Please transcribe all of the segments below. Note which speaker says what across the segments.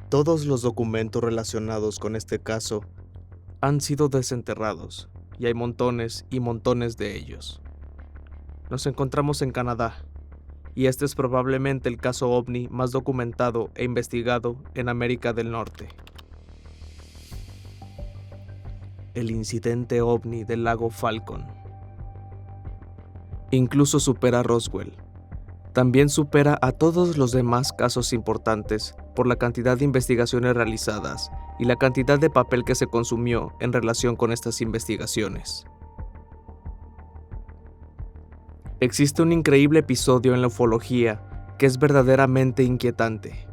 Speaker 1: Todos los documentos relacionados con este caso han sido desenterrados y hay montones y montones de ellos. Nos encontramos en Canadá y este es probablemente el caso OVNI más documentado e investigado en América del Norte. El incidente OVNI del lago Falcon. Incluso supera a Roswell. También supera a todos los demás casos importantes por la cantidad de investigaciones realizadas y la cantidad de papel que se consumió en relación con estas investigaciones. Existe un increíble episodio en la ufología que es verdaderamente inquietante.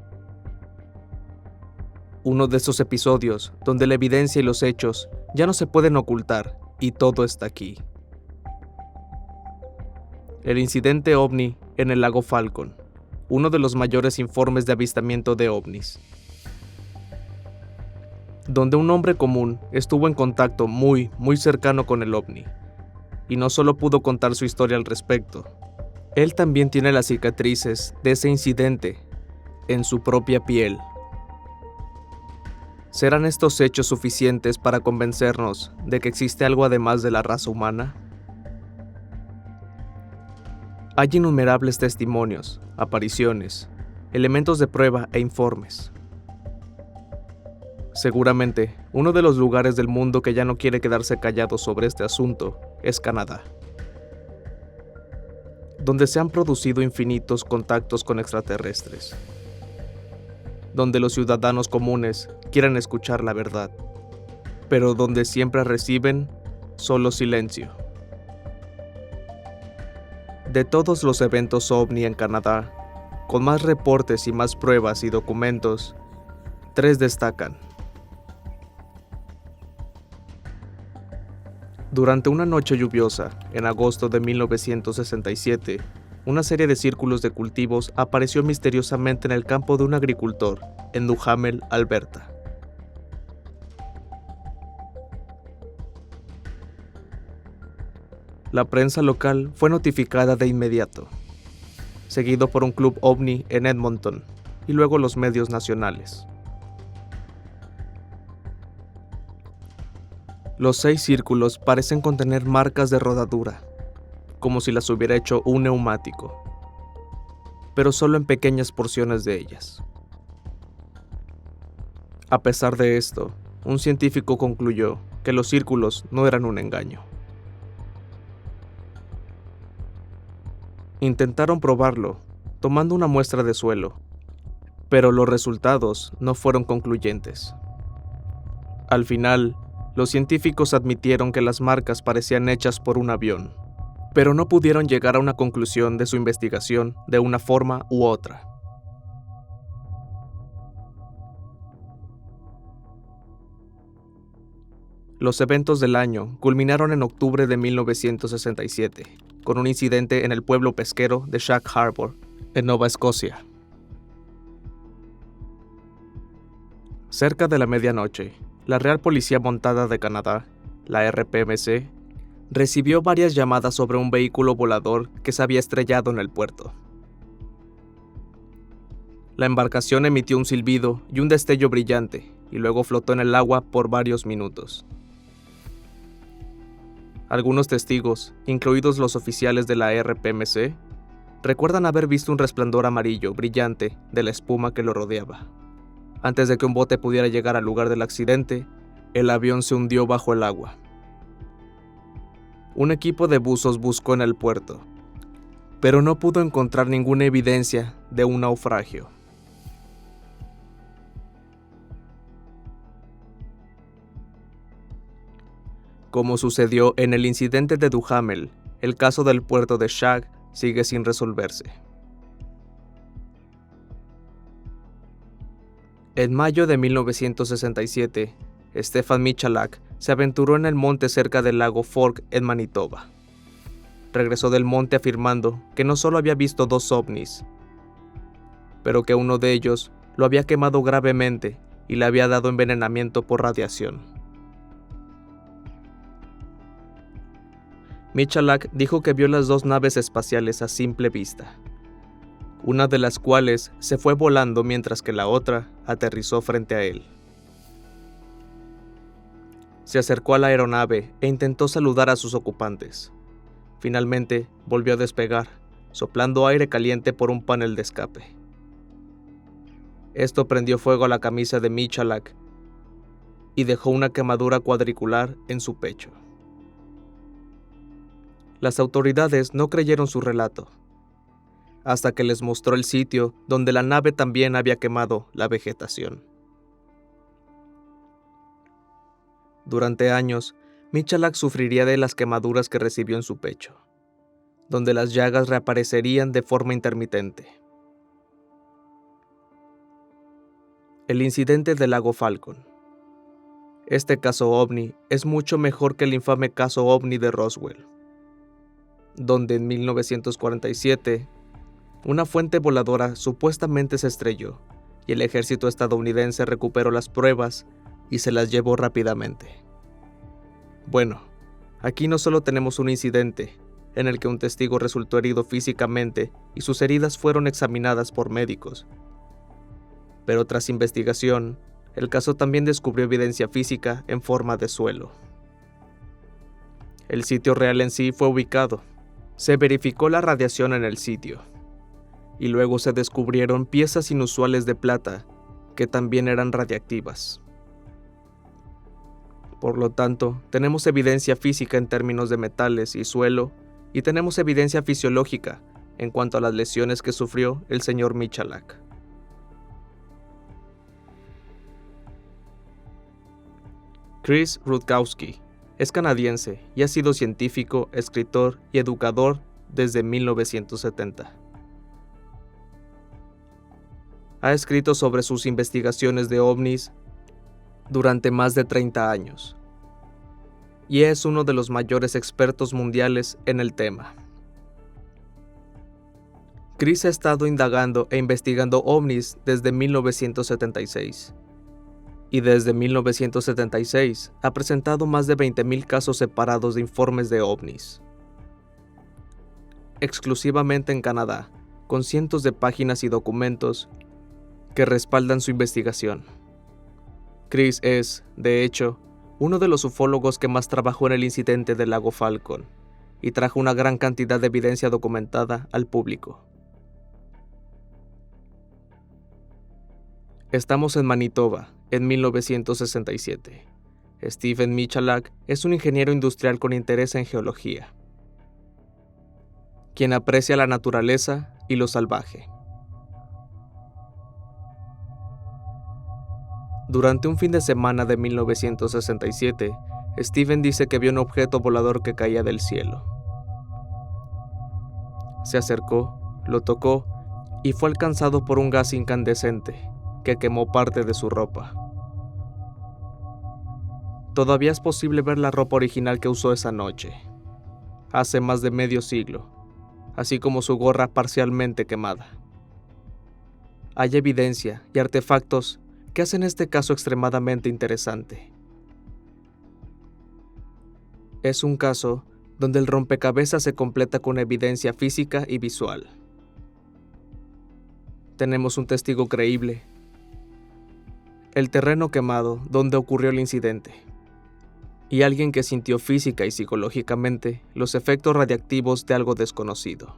Speaker 1: Uno de esos episodios donde la evidencia y los hechos ya no se pueden ocultar y todo está aquí. El incidente OVNI en el lago Falcon, uno de los mayores informes de avistamiento de ovnis, donde un hombre común estuvo en contacto muy cercano con el OVNI, y no solo pudo contar su historia al respecto, él también tiene las cicatrices de ese incidente en su propia piel. ¿Serán estos hechos suficientes para convencernos de que existe algo además de la raza humana? Hay innumerables testimonios, apariciones, elementos de prueba e informes. Seguramente, uno de los lugares del mundo que ya no quiere quedarse callado sobre este asunto es Canadá, donde se han producido infinitos contactos con extraterrestres, donde los ciudadanos comunes quieren escuchar la verdad, pero donde siempre reciben solo silencio. De todos los eventos OVNI en Canadá, con más reportes y más pruebas y documentos, 3 destacan. Durante una noche lluviosa, en agosto de 1967, una serie de círculos de cultivos apareció misteriosamente en el campo de un agricultor, en Duhamel, Alberta. La prensa local fue notificada de inmediato, seguido por un club OVNI en Edmonton, y luego los medios nacionales. Los 6 círculos parecen contener marcas de rodadura, como si las hubiera hecho un neumático, pero solo en pequeñas porciones de ellas. A pesar de esto, un científico concluyó que los círculos no eran un engaño. Intentaron probarlo, tomando una muestra de suelo, pero los resultados no fueron concluyentes. Al final, los científicos admitieron que las marcas parecían hechas por un avión, pero no pudieron llegar a una conclusión de su investigación de una forma u otra. Los eventos del año culminaron en octubre de 1967, con un incidente en el pueblo pesquero de Shag Harbor, en Nueva Escocia. Cerca de la medianoche, la Real Policía Montada de Canadá, la RPMC, recibió varias llamadas sobre un vehículo volador que se había estrellado en el puerto. La embarcación emitió un silbido y un destello brillante, y luego flotó en el agua por varios minutos. Algunos testigos, incluidos los oficiales de la RPMC, recuerdan haber visto un resplandor amarillo brillante de la espuma que lo rodeaba. Antes de que un bote pudiera llegar al lugar del accidente, el avión se hundió bajo el agua. Un equipo de buzos buscó en el puerto, pero no pudo encontrar ninguna evidencia de un naufragio. Como sucedió en el incidente de Duhamel, el caso del puerto de Shag sigue sin resolverse. En mayo de 1967, Stefan Michalak se aventuró en el monte cerca del lago Fork en Manitoba. Regresó del monte afirmando que no solo había visto 2 ovnis, pero que uno de ellos lo había quemado gravemente y le había dado envenenamiento por radiación. Michalak dijo que vio las 2 naves espaciales a simple vista. una de las cuales se fue volando mientras que la otra aterrizó frente a él. Se acercó a la aeronave e intentó saludar a sus ocupantes. Finalmente volvió a despegar, soplando aire caliente por un panel de escape. Esto prendió fuego a la camisa de Michalak y dejó una quemadura cuadricular en su pecho. Las autoridades no creyeron su relato, hasta que les mostró el sitio donde la nave también había quemado la vegetación. Durante años, Michalak sufriría de las quemaduras que recibió en su pecho, donde las llagas reaparecerían de forma intermitente. El incidente del lago Falcon. Este caso ovni es mucho mejor que el infame caso ovni de Roswell, donde en 1947 una fuente voladora supuestamente se estrelló y el ejército estadounidense recuperó las pruebas y se las llevó rápidamente. Bueno, aquí no solo tenemos un incidente en el que un testigo resultó herido físicamente y sus heridas fueron examinadas por médicos, pero tras investigación, el caso también descubrió evidencia física en forma de suelo. El sitio real en sí fue ubicado, se verificó la radiación en el sitio, y luego se descubrieron piezas inusuales de plata que también eran radiactivas. Por lo tanto, tenemos evidencia física en términos de metales y suelo, y tenemos evidencia fisiológica en cuanto a las lesiones que sufrió el señor Michalak. Chris Rutkowski es canadiense y ha sido científico, escritor y educador desde 1970. Ha escrito sobre sus investigaciones de ovnis durante más de 30 años y es uno de los mayores expertos mundiales en el tema. Chris ha estado indagando e investigando ovnis desde 1976 y desde 1976 ha presentado más de 20,000 casos separados de informes de ovnis, exclusivamente en Canadá, con cientos de páginas y documentos que respaldan su investigación. Chris es, de hecho, uno de los ufólogos que más trabajó en el incidente del lago Falcon y trajo una gran cantidad de evidencia documentada al público. Estamos en Manitoba, en 1967. Stephen Michalak es un ingeniero industrial con interés en geología, quien aprecia la naturaleza y lo salvaje. Durante un fin de semana de 1967, Stephen dice que vio un objeto volador que caía del cielo. Se acercó, lo tocó y fue alcanzado por un gas incandescente que quemó parte de su ropa. Todavía es posible ver la ropa original que usó esa noche, hace más de medio siglo, así como su gorra parcialmente quemada. Hay evidencia y artefactos que hacen este caso extremadamente interesante. Es un caso donde el rompecabezas se completa con evidencia física y visual. Tenemos un testigo creíble, el terreno quemado donde ocurrió el incidente, y alguien que sintió física y psicológicamente los efectos radiactivos de algo desconocido.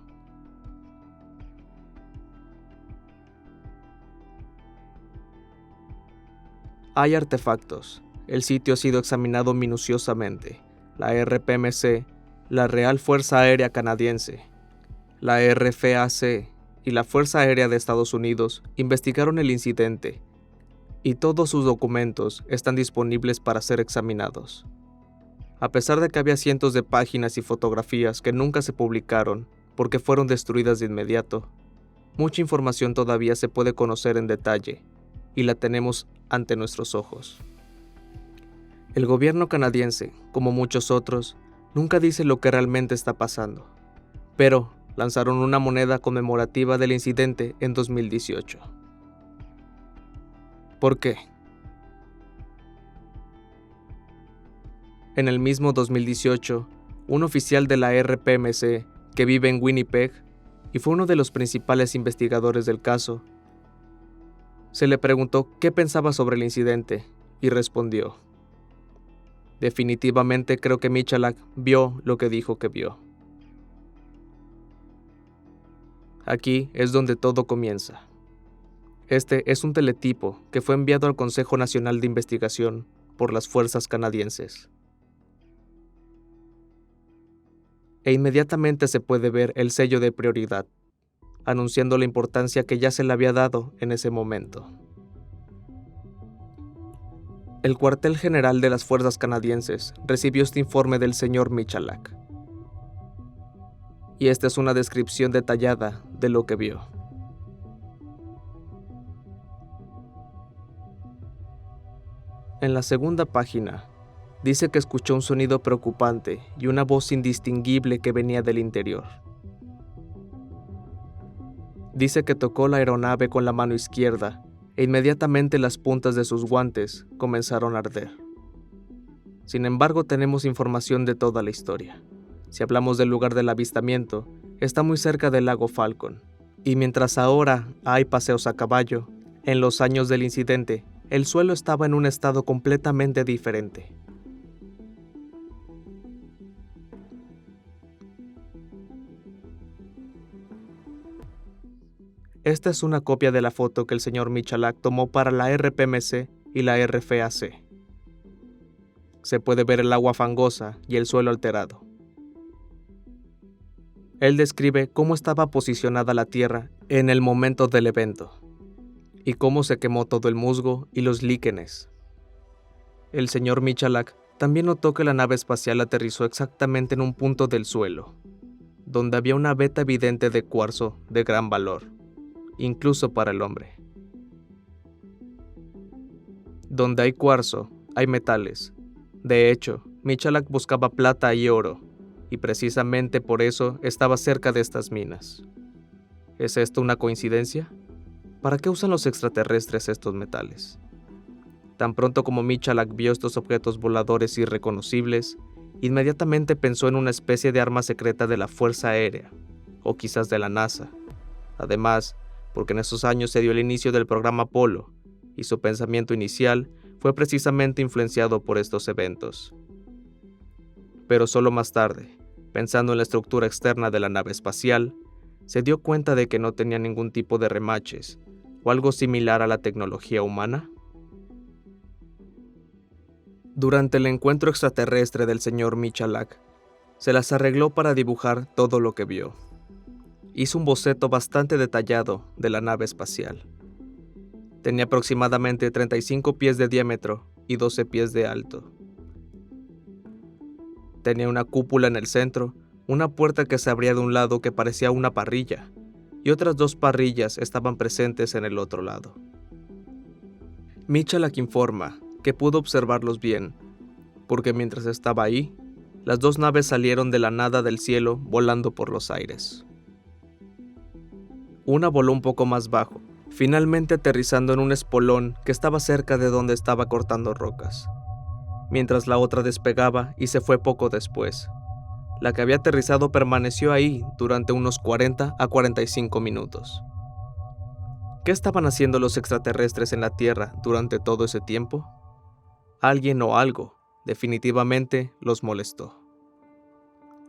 Speaker 1: Hay artefactos. El sitio ha sido examinado minuciosamente. La RPMC, la Real Fuerza Aérea Canadiense, la RFAC y la Fuerza Aérea de Estados Unidos investigaron el incidente y todos sus documentos están disponibles para ser examinados. A pesar de que había cientos de páginas y fotografías que nunca se publicaron porque fueron destruidas de inmediato, mucha información todavía se puede conocer en detalle y la tenemos ante nuestros ojos. El gobierno canadiense, como muchos otros, nunca dice lo que realmente está pasando, pero lanzaron una moneda conmemorativa del incidente en 2018. ¿Por qué? En el mismo 2018, un oficial de la RPMC que vive en Winnipeg y fue uno de los principales investigadores del caso. Se le preguntó qué pensaba sobre el incidente y respondió: definitivamente creo que Michalak vio lo que dijo que vio. Aquí es donde todo comienza. Este es un teletipo que fue enviado al Consejo Nacional de Investigación por las fuerzas canadienses. E inmediatamente se puede ver el sello de prioridad, anunciando la importancia que ya se le había dado en ese momento. El cuartel general de las fuerzas canadienses recibió este informe del señor Michalak. Y esta es una descripción detallada de lo que vio. En la segunda página, dice que escuchó un sonido preocupante y una voz indistinguible que venía del interior. Dice que tocó la aeronave con la mano izquierda e inmediatamente las puntas de sus guantes comenzaron a arder. Sin embargo, tenemos información de toda la historia. Si hablamos del lugar del avistamiento, está muy cerca del lago Falcon. Y mientras ahora hay paseos a caballo, en los años del incidente, el suelo estaba en un estado completamente diferente. Esta es una copia de la foto que el señor Michalak tomó para la RPMC y la RFAC. Se puede ver el agua fangosa y el suelo alterado. Él describe cómo estaba posicionada la Tierra en el momento del evento y cómo se quemó todo el musgo y los líquenes. El señor Michalak también notó que la nave espacial aterrizó exactamente en un punto del suelo, donde había una veta evidente de cuarzo de gran valor, incluso para el hombre. Donde hay cuarzo, hay metales. De hecho, Michalak buscaba plata y oro, y precisamente por eso estaba cerca de estas minas. ¿Es esto una coincidencia? ¿Para qué usan los extraterrestres estos metales? Tan pronto como Michalak vio estos objetos voladores irreconocibles, inmediatamente pensó en una especie de arma secreta de la Fuerza Aérea, o quizás de la NASA. Además, porque en esos años se dio el inicio del programa Apolo, y su pensamiento inicial fue precisamente influenciado por estos eventos. Pero solo más tarde, pensando en la estructura externa de la nave espacial, se dio cuenta de que no tenía ningún tipo de remaches, o algo similar a la tecnología humana. Durante el encuentro extraterrestre del señor Michalak, se las arregló para dibujar todo lo que vio. Hizo un boceto bastante detallado de la nave espacial. Tenía aproximadamente 35 pies de diámetro y 12 pies de alto. Tenía una cúpula en el centro, una puerta que se abría de un lado que parecía una parrilla, y otras dos parrillas estaban presentes en el otro lado. Michalak informa que pudo observarlos bien, porque mientras estaba ahí, las dos naves salieron de la nada del cielo volando por los aires. Una voló un poco más bajo, finalmente aterrizando en un espolón que estaba cerca de donde estaba cortando rocas, mientras la otra despegaba y se fue poco después. La que había aterrizado permaneció ahí durante unos 40 a 45 minutos. ¿Qué estaban haciendo los extraterrestres en la Tierra durante todo ese tiempo? Alguien o algo definitivamente los molestó.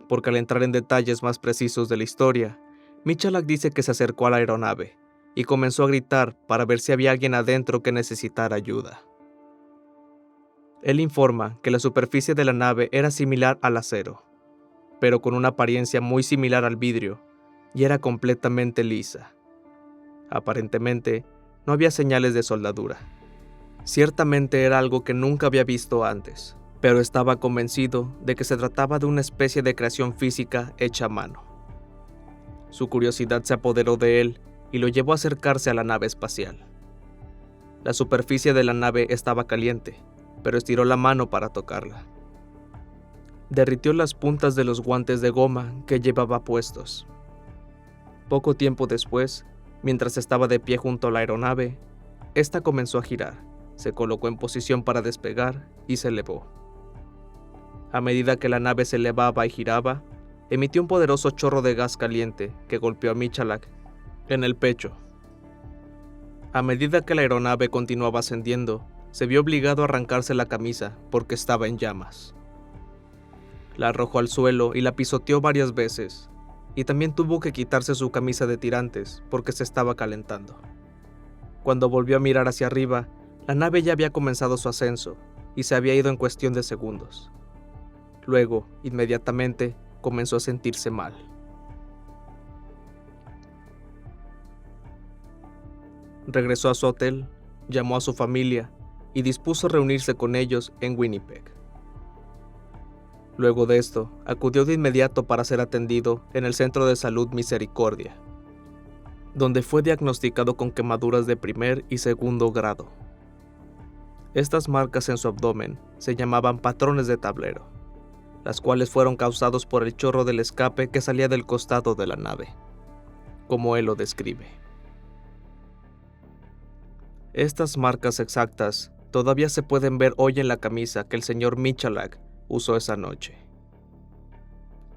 Speaker 1: Porque al entrar en detalles más precisos de la historia, Michalak dice que se acercó a la aeronave y comenzó a gritar para ver si había alguien adentro que necesitara ayuda. Él informa que la superficie de la nave era similar al acero, pero con una apariencia muy similar al vidrio, y era completamente lisa. Aparentemente, no había señales de soldadura. Ciertamente era algo que nunca había visto antes, pero estaba convencido de que se trataba de una especie de creación física hecha a mano. Su curiosidad se apoderó de él y lo llevó a acercarse a la nave espacial. La superficie de la nave estaba caliente, pero estiró la mano para tocarla. Derritió las puntas de los guantes de goma que llevaba puestos. Poco tiempo después, mientras estaba de pie junto a la aeronave, esta comenzó a girar, se colocó en posición para despegar y se elevó. A medida que la nave se elevaba y giraba, emitió un poderoso chorro de gas caliente que golpeó a Michalak en el pecho. A medida que la aeronave continuaba ascendiendo, se vio obligado a arrancarse la camisa porque estaba en llamas. La arrojó al suelo y la pisoteó varias veces, y también tuvo que quitarse su camisa de tirantes porque se estaba calentando. Cuando volvió a mirar hacia arriba, la nave ya había comenzado su ascenso y se había ido en cuestión de segundos. Luego, inmediatamente, comenzó a sentirse mal. Regresó a su hotel, llamó a su familia y dispuso reunirse con ellos en Winnipeg. Luego de esto, acudió de inmediato para ser atendido en el Centro de Salud Misericordia, donde fue diagnosticado con quemaduras de primer y segundo grado. Estas marcas en su abdomen se llamaban patrones de tablero, las cuales fueron causados por el chorro del escape que salía del costado de la nave, como él lo describe. Estas marcas exactas todavía se pueden ver hoy en la camisa que el señor Michalak usó esa noche.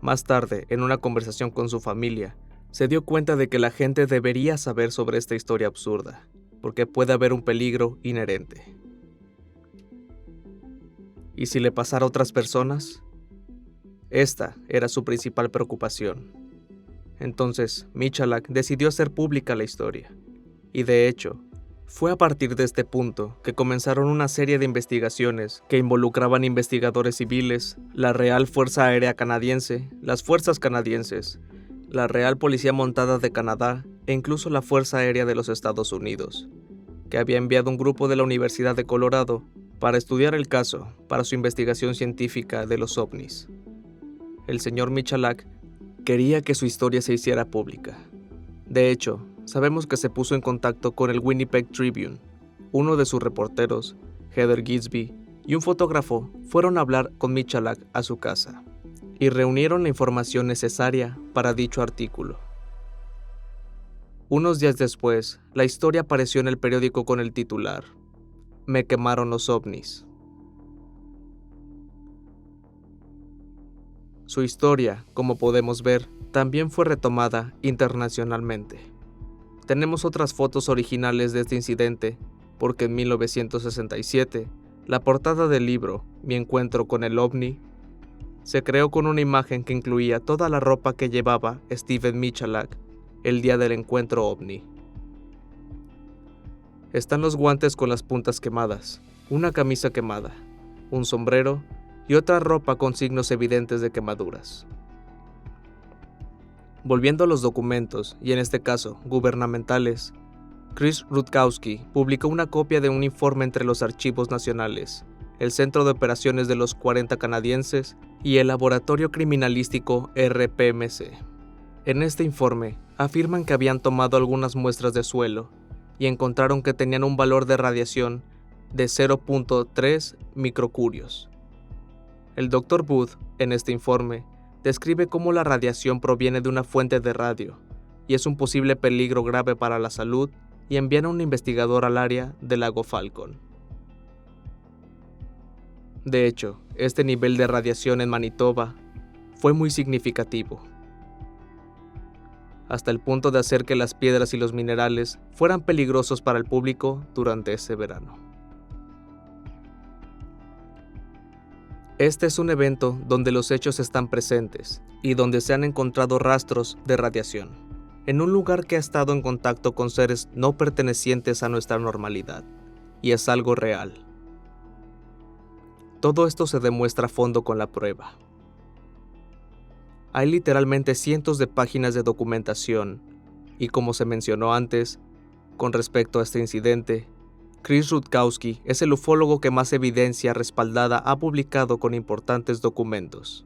Speaker 1: Más tarde, en una conversación con su familia, se dio cuenta de que la gente debería saber sobre esta historia absurda, porque puede haber un peligro inherente. ¿Y si le pasara a otras personas? Esta era su principal preocupación. Entonces, Michalak decidió hacer pública la historia, y de hecho, fue a partir de este punto que comenzaron una serie de investigaciones que involucraban investigadores civiles, la Real Fuerza Aérea Canadiense, las Fuerzas Canadienses, la Real Policía Montada de Canadá e incluso la Fuerza Aérea de los Estados Unidos, que había enviado un grupo de la Universidad de Colorado para estudiar el caso para su investigación científica de los ovnis. El señor Michalak quería que su historia se hiciera pública. De hecho, sabemos que se puso en contacto con el Winnipeg Tribune. Uno de sus reporteros, Heather Gisby, y un fotógrafo fueron a hablar con Michalak a su casa y reunieron la información necesaria para dicho artículo. Unos días después, la historia apareció en el periódico con el titular: "Me quemaron los ovnis". Su historia, como podemos ver, también fue retomada internacionalmente. Tenemos otras fotos originales de este incidente, porque en 1967, la portada del libro Mi encuentro con el ovni se creó con una imagen que incluía toda la ropa que llevaba Stephen Michalak el día del encuentro ovni. Están los guantes con las puntas quemadas, una camisa quemada, un sombrero y otra ropa con signos evidentes de quemaduras. Volviendo a los documentos, y en este caso, gubernamentales, Chris Rutkowski publicó una copia de un informe entre los archivos nacionales, el Centro de Operaciones de los 40 canadienses y el Laboratorio Criminalístico RPMC. En este informe, afirman que habían tomado algunas muestras de suelo y encontraron que tenían un valor de radiación de 0.3 microcurios. El Dr. Booth, en este informe, describe cómo la radiación proviene de una fuente de radio y es un posible peligro grave para la salud, y envían a un investigador al área del lago Falcon. De hecho, este nivel de radiación en Manitoba fue muy significativo, hasta el punto de hacer que las piedras y los minerales fueran peligrosos para el público durante ese verano. Este es un evento donde los hechos están presentes y donde se han encontrado rastros de radiación, en un lugar que ha estado en contacto con seres no pertenecientes a nuestra normalidad, y es algo real. Todo esto se demuestra a fondo con la prueba. Hay literalmente cientos de páginas de documentación, y como se mencionó antes, con respecto a este incidente, Chris Rutkowski es el ufólogo que más evidencia respaldada ha publicado con importantes documentos.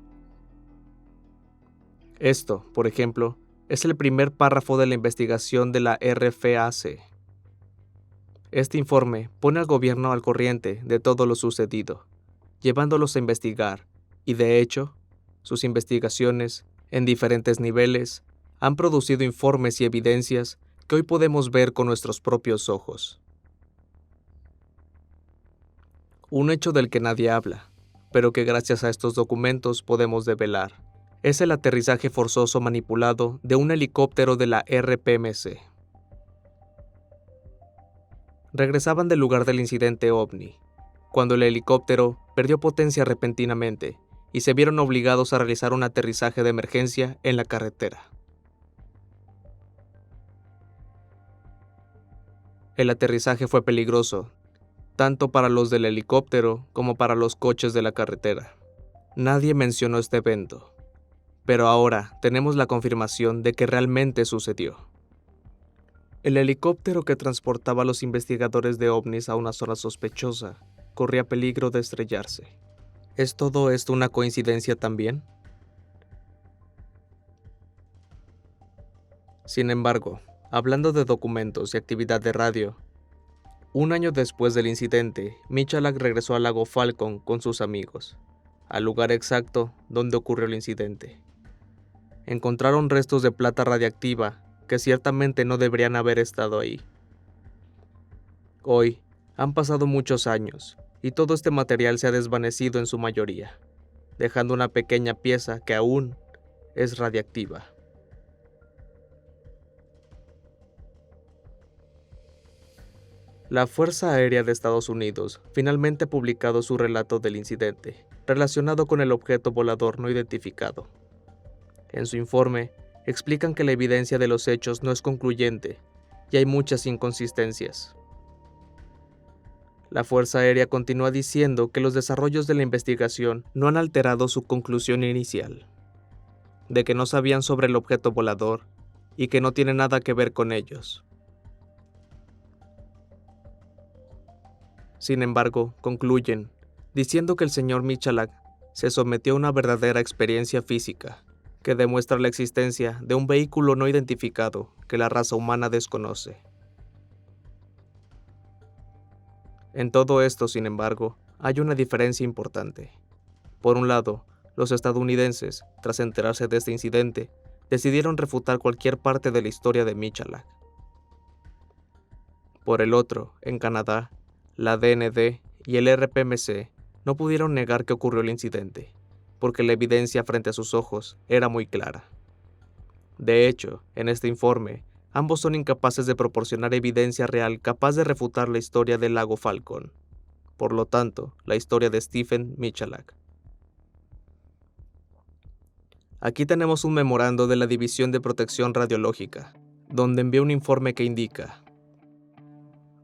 Speaker 1: Esto, por ejemplo, es el primer párrafo de la investigación de la RFAC. Este informe pone al gobierno al corriente de todo lo sucedido, llevándolos a investigar, y de hecho, sus investigaciones, en diferentes niveles, han producido informes y evidencias que hoy podemos ver con nuestros propios ojos. Un hecho del que nadie habla, pero que gracias a estos documentos podemos develar, es el aterrizaje forzoso manipulado de un helicóptero de la RPMC. Regresaban del lugar del incidente OVNI, cuando el helicóptero perdió potencia repentinamente y se vieron obligados a realizar un aterrizaje de emergencia en la carretera. El aterrizaje fue peligroso, tanto para los del helicóptero como para los coches de la carretera. Nadie mencionó este evento, pero ahora tenemos la confirmación de que realmente sucedió. El helicóptero que transportaba a los investigadores de ovnis a una zona sospechosa corría peligro de estrellarse. ¿Es todo esto una coincidencia también? Sin embargo, hablando de documentos y actividad de radio, un año después del incidente, Michalak regresó al lago Falcon con sus amigos, al lugar exacto donde ocurrió el incidente. Encontraron restos de plata radiactiva que ciertamente no deberían haber estado ahí. Hoy, han pasado muchos años, y todo este material se ha desvanecido en su mayoría, dejando una pequeña pieza que aún es radiactiva. La Fuerza Aérea de Estados Unidos finalmente ha publicado su relato del incidente, relacionado con el objeto volador no identificado. En su informe, explican que la evidencia de los hechos no es concluyente y hay muchas inconsistencias. La Fuerza Aérea continúa diciendo que los desarrollos de la investigación no han alterado su conclusión inicial, de que no sabían sobre el objeto volador y que no tiene nada que ver con ellos. Sin embargo, concluyen, diciendo que el señor Michalak se sometió a una verdadera experiencia física, que demuestra la existencia de un vehículo no identificado que la raza humana desconoce. En todo esto, sin embargo, hay una diferencia importante. Por un lado, los estadounidenses, tras enterarse de este incidente, decidieron refutar cualquier parte de la historia de Michalak. Por el otro, en Canadá, la DND y el RPMC no pudieron negar que ocurrió el incidente, porque la evidencia frente a sus ojos era muy clara. De hecho, en este informe, ambos son incapaces de proporcionar evidencia real capaz de refutar la historia del lago Falcon, por lo tanto, la historia de Stephen Michalak. Aquí tenemos un memorando de la División de Protección Radiológica, donde envía un informe que indica: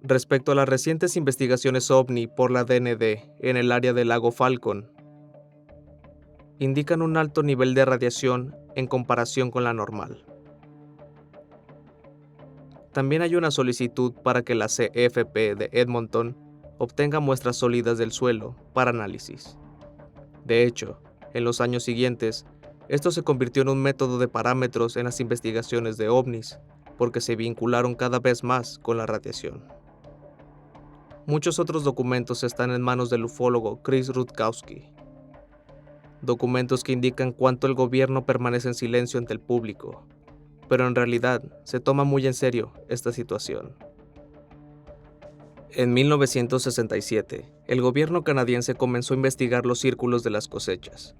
Speaker 1: respecto a las recientes investigaciones OVNI por la DND en el área del lago Falcon, indican un alto nivel de radiación en comparación con la normal. También hay una solicitud para que la CFP de Edmonton obtenga muestras sólidas del suelo para análisis. De hecho, en los años siguientes, esto se convirtió en un método de parámetros en las investigaciones de ovnis, porque se vincularon cada vez más con la radiación. Muchos otros documentos están en manos del ufólogo Chris Rutkowski. Documentos que indican cuánto el gobierno permanece en silencio ante el público, pero en realidad se toma muy en serio esta situación. En 1967, el gobierno canadiense comenzó a investigar los círculos de las cosechas.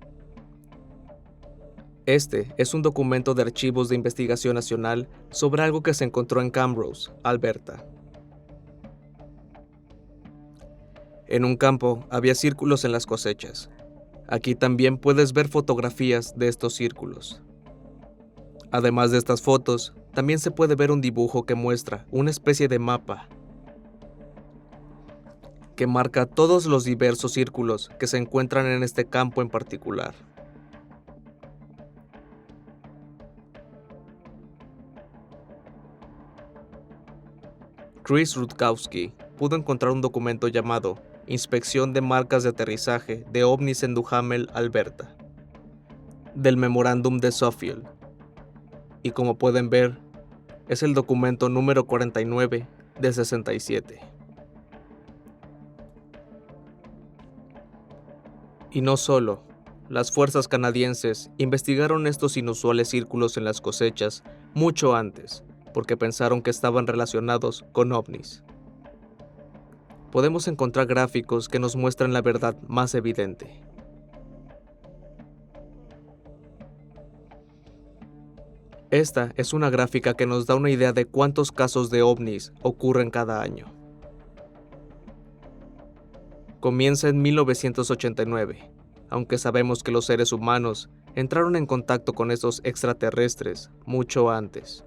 Speaker 1: Este es un documento de archivos de investigación nacional sobre algo que se encontró en Camrose, Alberta. En un campo había círculos en las cosechas. Aquí también puedes ver fotografías de estos círculos. Además de estas fotos, también se puede ver un dibujo que muestra una especie de mapa que marca todos los diversos círculos que se encuentran en este campo en particular. Chris Rutkowski pudo encontrar un documento llamado Inspección de marcas de aterrizaje de ovnis en Duhamel, Alberta, del Memorándum de Suffield. Y como pueden ver, es el documento número 49 de 67. Y no solo, las fuerzas canadienses investigaron estos inusuales círculos en las cosechas mucho antes, porque pensaron que estaban relacionados con ovnis. Podemos encontrar gráficos que nos muestran la verdad más evidente. Esta es una gráfica que nos da una idea de cuántos casos de ovnis ocurren cada año. Comienza en 1989, aunque sabemos que los seres humanos entraron en contacto con estos extraterrestres mucho antes.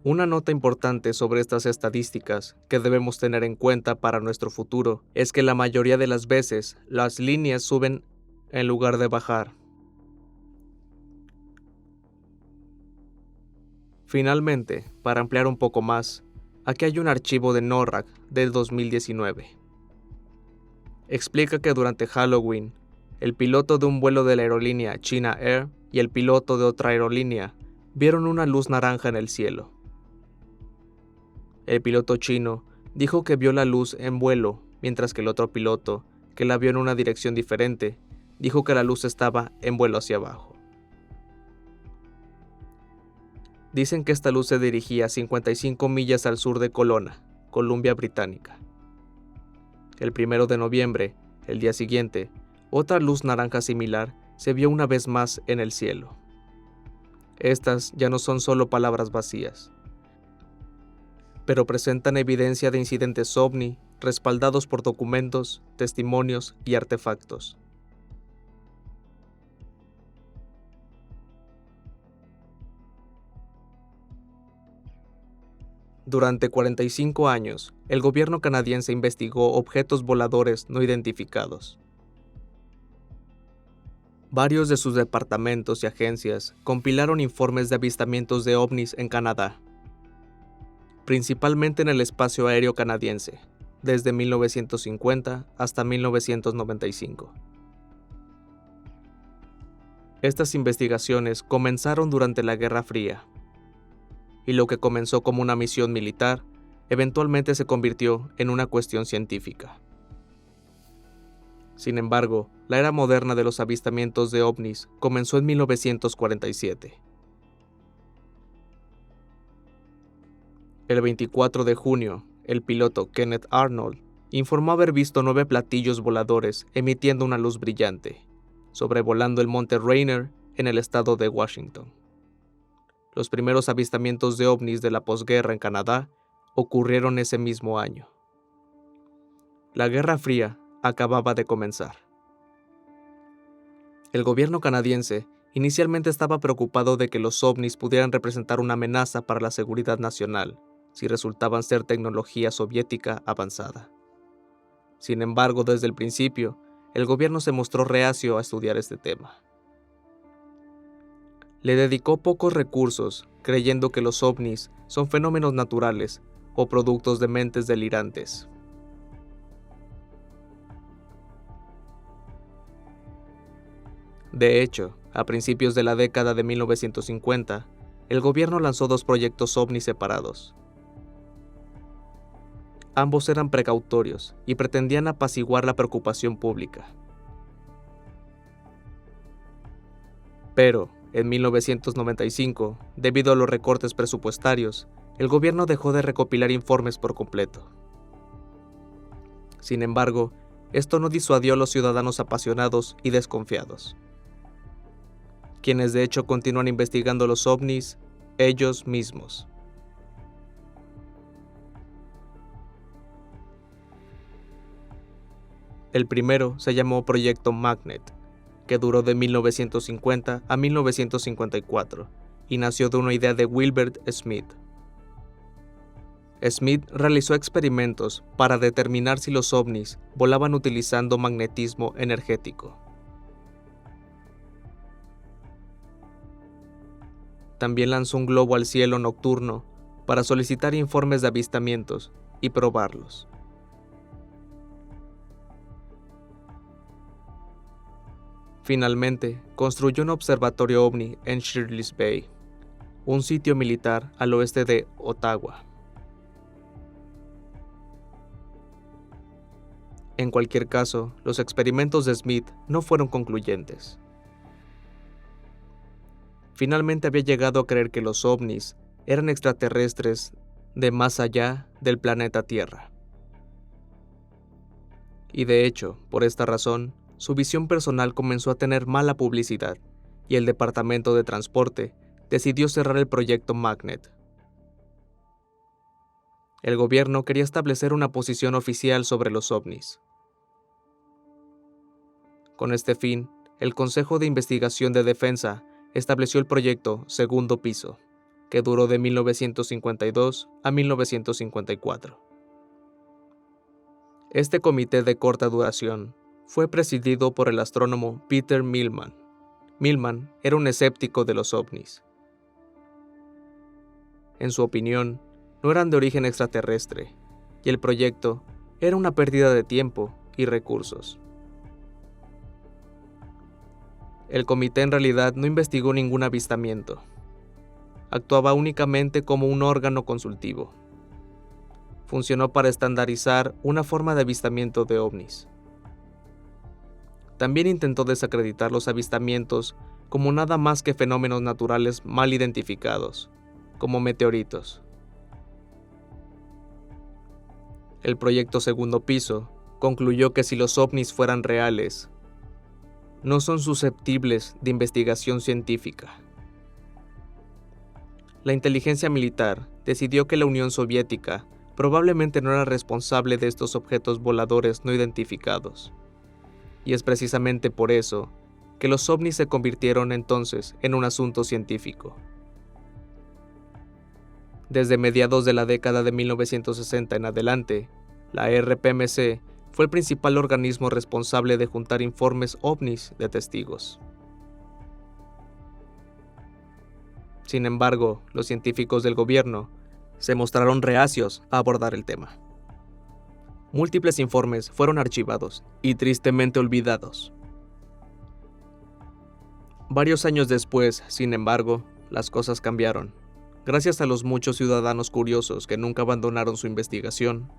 Speaker 1: Una nota importante sobre estas estadísticas que debemos tener en cuenta para nuestro futuro es que la mayoría de las veces las líneas suben en lugar de bajar. Finalmente, para ampliar un poco más, aquí hay un archivo de NORAD del 2019. Explica que durante Halloween, el piloto de un vuelo de la aerolínea China Air y el piloto de otra aerolínea vieron una luz naranja en el cielo. El piloto chino dijo que vio la luz en vuelo, mientras que el otro piloto, que la vio en una dirección diferente, dijo que la luz estaba en vuelo hacia abajo. Dicen que esta luz se dirigía a 55 millas al sur de Kelowna, Columbia Británica. El 1 de noviembre, el día siguiente, otra luz naranja similar se vio una vez más en el cielo. Estas ya no son solo palabras vacías, pero presentan evidencia de incidentes ovni respaldados por documentos, testimonios y artefactos. Durante 45 años, el gobierno canadiense investigó objetos voladores no identificados. Varios de sus departamentos y agencias compilaron informes de avistamientos de ovnis en Canadá, principalmente en el espacio aéreo canadiense, desde 1950 hasta 1995. Estas investigaciones comenzaron durante la Guerra Fría, y lo que comenzó como una misión militar, eventualmente se convirtió en una cuestión científica. Sin embargo, la era moderna de los avistamientos de ovnis comenzó en 1947. El 24 de junio, el piloto Kenneth Arnold informó haber visto 9 platillos voladores emitiendo una luz brillante, sobrevolando el monte Rainier en el estado de Washington. Los primeros avistamientos de ovnis de la posguerra en Canadá ocurrieron ese mismo año. La Guerra Fría acababa de comenzar. El gobierno canadiense inicialmente estaba preocupado de que los ovnis pudieran representar una amenaza para la seguridad nacional si resultaban ser tecnología soviética avanzada. Sin embargo, desde el principio, el gobierno se mostró reacio a estudiar este tema. Le dedicó pocos recursos, creyendo que los ovnis son fenómenos naturales o productos de mentes delirantes. De hecho, a principios de la década de 1950, el gobierno lanzó 2 proyectos ovni separados. Ambos eran precautorios y pretendían apaciguar la preocupación pública. Pero, en 1995, debido a los recortes presupuestarios, el gobierno dejó de recopilar informes por completo. Sin embargo, esto no disuadió a los ciudadanos apasionados y desconfiados, quienes de hecho continúan investigando los ovnis ellos mismos. El primero se llamó Proyecto Magnet, que duró de 1950 a 1954 y nació de una idea de Wilbert Smith. Smith realizó experimentos para determinar si los ovnis volaban utilizando magnetismo energético. También lanzó un globo al cielo nocturno para solicitar informes de avistamientos y probarlos. Finalmente, construyó un observatorio ovni en Shirley's Bay, un sitio militar al oeste de Ottawa. En cualquier caso, los experimentos de Smith no fueron concluyentes. Finalmente había llegado a creer que los ovnis eran extraterrestres de más allá del planeta Tierra. Y de hecho, por esta razón, su visión personal comenzó a tener mala publicidad y el Departamento de Transporte decidió cerrar el proyecto Magnet. El gobierno quería establecer una posición oficial sobre los ovnis. Con este fin, el Consejo de Investigación de Defensa estableció el proyecto Segundo Piso, que duró de 1952 a 1954. Este comité de corta duración fue presidido por el astrónomo Peter Millman. Millman era un escéptico de los ovnis. En su opinión, no eran de origen extraterrestre, y el proyecto era una pérdida de tiempo y recursos. El comité en realidad no investigó ningún avistamiento. Actuaba únicamente como un órgano consultivo. Funcionó para estandarizar una forma de avistamiento de ovnis. También intentó desacreditar los avistamientos como nada más que fenómenos naturales mal identificados, como meteoritos. El proyecto Segundo Piso concluyó que si los ovnis fueran reales, no son susceptibles de investigación científica. La inteligencia militar decidió que la Unión Soviética probablemente no era responsable de estos objetos voladores no identificados. Y es precisamente por eso que los ovnis se convirtieron entonces en un asunto científico. Desde mediados de la década de 1960 en adelante, la RPMC fue el principal organismo responsable de juntar informes ovnis de testigos. Sin embargo, los científicos del gobierno se mostraron reacios a abordar el tema. Múltiples informes fueron archivados y tristemente olvidados. Varios años después, sin embargo, las cosas cambiaron. Gracias a los muchos ciudadanos curiosos que nunca abandonaron su investigación,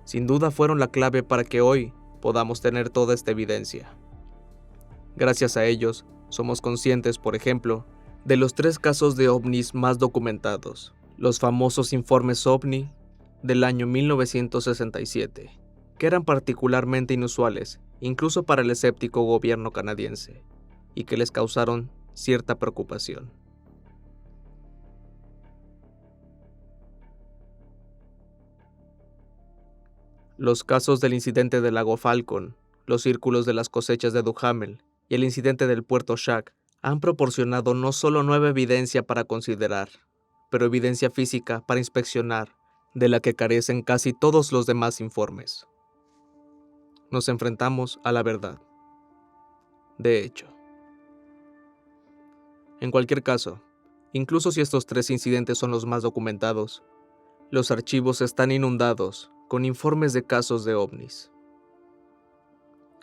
Speaker 1: sin duda fueron la clave para que hoy podamos tener toda esta evidencia. Gracias a ellos, somos conscientes, por ejemplo, de los 3 casos de ovnis más documentados, los famosos informes OVNI del año 1967, que eran particularmente inusuales, incluso para el escéptico gobierno canadiense, y que les causaron cierta preocupación. Los casos del incidente del lago Falcon, los círculos de las cosechas de Duhamel y el incidente del puerto Shack han proporcionado no solo nueva evidencia para considerar, pero evidencia física para inspeccionar, de la que carecen casi todos los demás informes. Nos enfrentamos a la verdad. De hecho. En cualquier caso, incluso si estos 3 incidentes son los más documentados, los archivos están inundados con informes de casos de ovnis.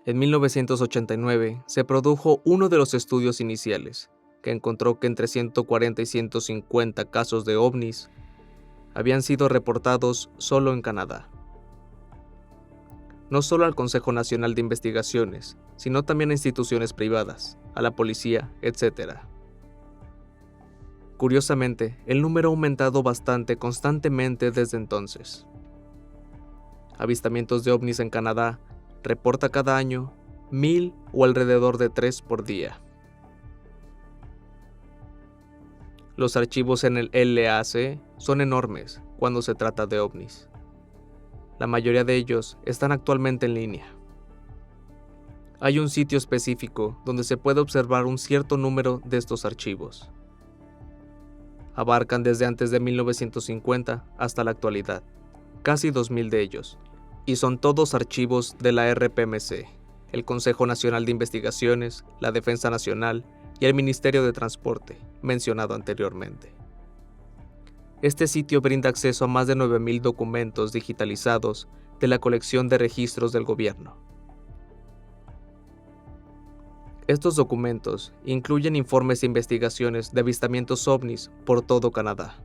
Speaker 1: En 1989 se produjo uno de los estudios iniciales, que encontró que entre 140 y 150 casos de ovnis habían sido reportados solo en Canadá. No solo al Consejo Nacional de Investigaciones, sino también a instituciones privadas, a la policía, etc. Curiosamente, el número ha aumentado bastante constantemente desde entonces. Avistamientos de ovnis en Canadá reporta cada año 1000 o alrededor de 3 por día. Los archivos en el LAC son enormes cuando se trata de ovnis. La mayoría de ellos están actualmente en línea. Hay un sitio específico donde se puede observar un cierto número de estos archivos. Abarcan desde antes de 1950 hasta la actualidad, casi 2000 de ellos, y son todos archivos de la RPMC, el Consejo Nacional de Investigaciones, la Defensa Nacional y el Ministerio de Transporte, mencionado anteriormente. Este sitio brinda acceso a más de 9000 documentos digitalizados de la colección de registros del gobierno. Estos documentos incluyen informes e investigaciones de avistamientos ovnis por todo Canadá.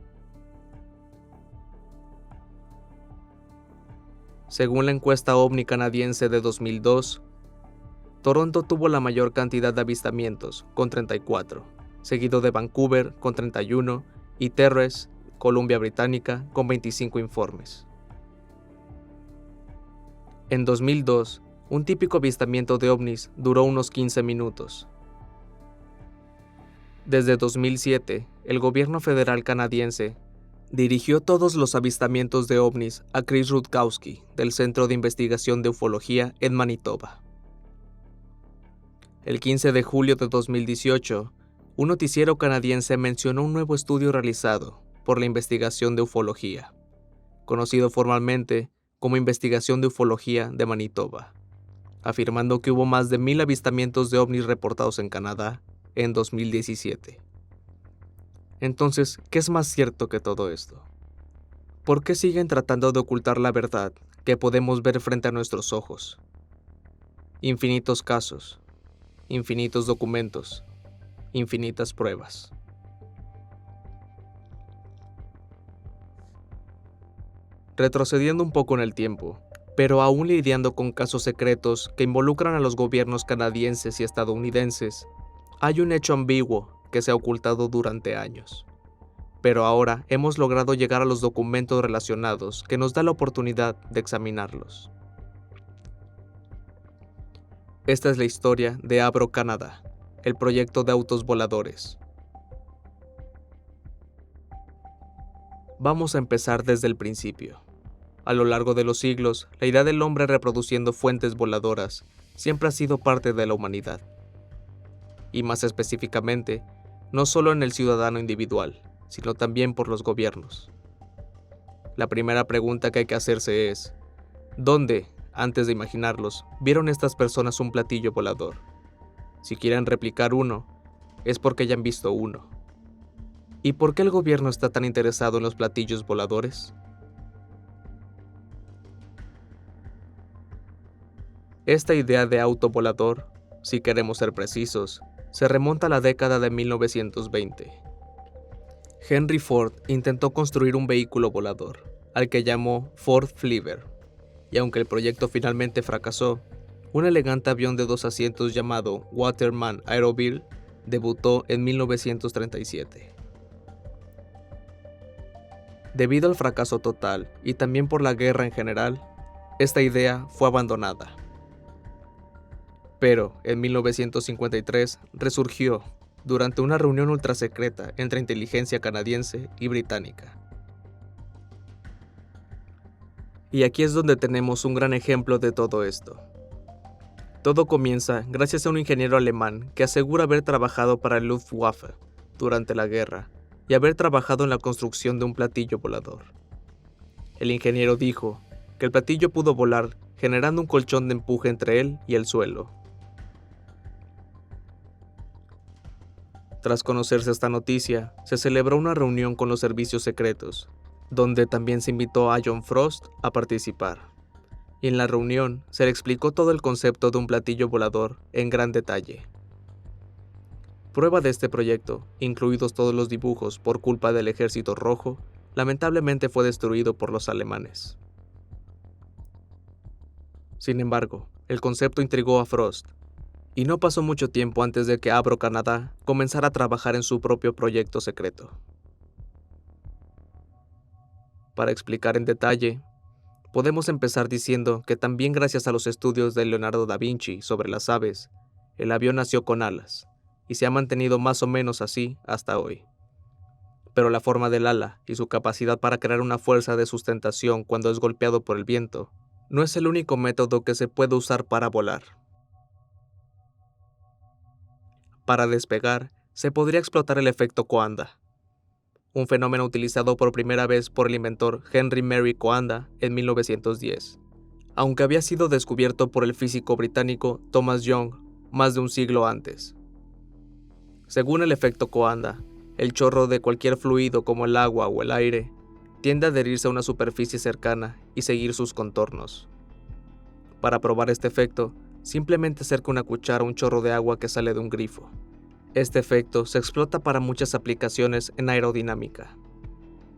Speaker 1: Según la encuesta OVNI canadiense de 2002, Toronto tuvo la mayor cantidad de avistamientos, con 34, seguido de Vancouver, con 31, y Terrace, Columbia Británica, con 25 informes. En 2002, Un típico avistamiento de ovnis duró unos 15 minutos. Desde 2007, el gobierno federal canadiense dirigió todos los avistamientos de ovnis a Chris Rutkowski, del Centro de Investigación de Ufología en Manitoba. El 15 de julio de 2018, un noticiero canadiense mencionó un nuevo estudio realizado por la Investigación de Ufología, conocido formalmente como Investigación de Ufología de Manitoba, afirmando que hubo más de 1000 avistamientos de ovnis reportados en Canadá en 2017. Entonces, ¿qué es más cierto que todo esto? ¿Por qué siguen tratando de ocultar la verdad que podemos ver frente a nuestros ojos? Infinitos casos, infinitos documentos, infinitas pruebas. Retrocediendo un poco en el tiempo, pero aún lidiando con casos secretos que involucran a los gobiernos canadienses y estadounidenses, hay un hecho ambiguo que se ha ocultado durante años. Pero ahora hemos logrado llegar a los documentos relacionados que nos da la oportunidad de examinarlos. Esta es la historia de Avro Canada, el proyecto de autos voladores. Vamos a empezar desde el principio. A lo largo de los siglos, la idea del hombre reproduciendo fuentes voladoras siempre ha sido parte de la humanidad. Y más específicamente, no solo en el ciudadano individual, sino también por los gobiernos. La primera pregunta que hay que hacerse es, ¿dónde, antes de imaginarlos, vieron estas personas un platillo volador? Si quieren replicar uno, es porque ya han visto uno. ¿Y por qué el gobierno está tan interesado en los platillos voladores? Esta idea de auto volador, si queremos ser precisos, se remonta a la década de 1920. Henry Ford intentó construir un vehículo volador, al que llamó Ford Flieger, y aunque el proyecto finalmente fracasó, un elegante avión de 2 asientos llamado Waterman Aeroville debutó en 1937. Debido al fracaso total y también por la guerra en general, esta idea fue abandonada. Pero en 1953 resurgió durante una reunión ultrasecreta entre inteligencia canadiense y británica. Y aquí es donde tenemos un gran ejemplo de todo esto. Todo comienza gracias a un ingeniero alemán que asegura haber trabajado para el Luftwaffe durante la guerra y haber trabajado en la construcción de un platillo volador. El ingeniero dijo que el platillo pudo volar generando un colchón de empuje entre él y el suelo. Tras conocerse esta noticia, se celebró una reunión con los servicios secretos, donde también se invitó a John Frost a participar. Y en la reunión se le explicó todo el concepto de un platillo volador en gran detalle. Prueba de este proyecto, incluidos todos los dibujos por culpa del Ejército Rojo, lamentablemente fue destruido por los alemanes. Sin embargo, el concepto intrigó a Frost, y no pasó mucho tiempo antes de que Avro Canada comenzara a trabajar en su propio proyecto secreto. Para explicar en detalle, podemos empezar diciendo que también gracias a los estudios de Leonardo da Vinci sobre las aves, el avión nació con alas, y se ha mantenido más o menos así hasta hoy. Pero la forma del ala y su capacidad para crear una fuerza de sustentación cuando es golpeado por el viento, no es el único método que se puede usar para volar. Para despegar, se podría explotar el efecto Coanda, un fenómeno utilizado por primera vez por el inventor Henry Mary Coanda en 1910, aunque había sido descubierto por el físico británico Thomas Young más de un siglo antes. Según el efecto Coanda, el chorro de cualquier fluido como el agua o el aire tiende a adherirse a una superficie cercana y seguir sus contornos. Para probar este efecto, simplemente acerca una cuchara a un chorro de agua que sale de un grifo. Este efecto se explota para muchas aplicaciones en aerodinámica.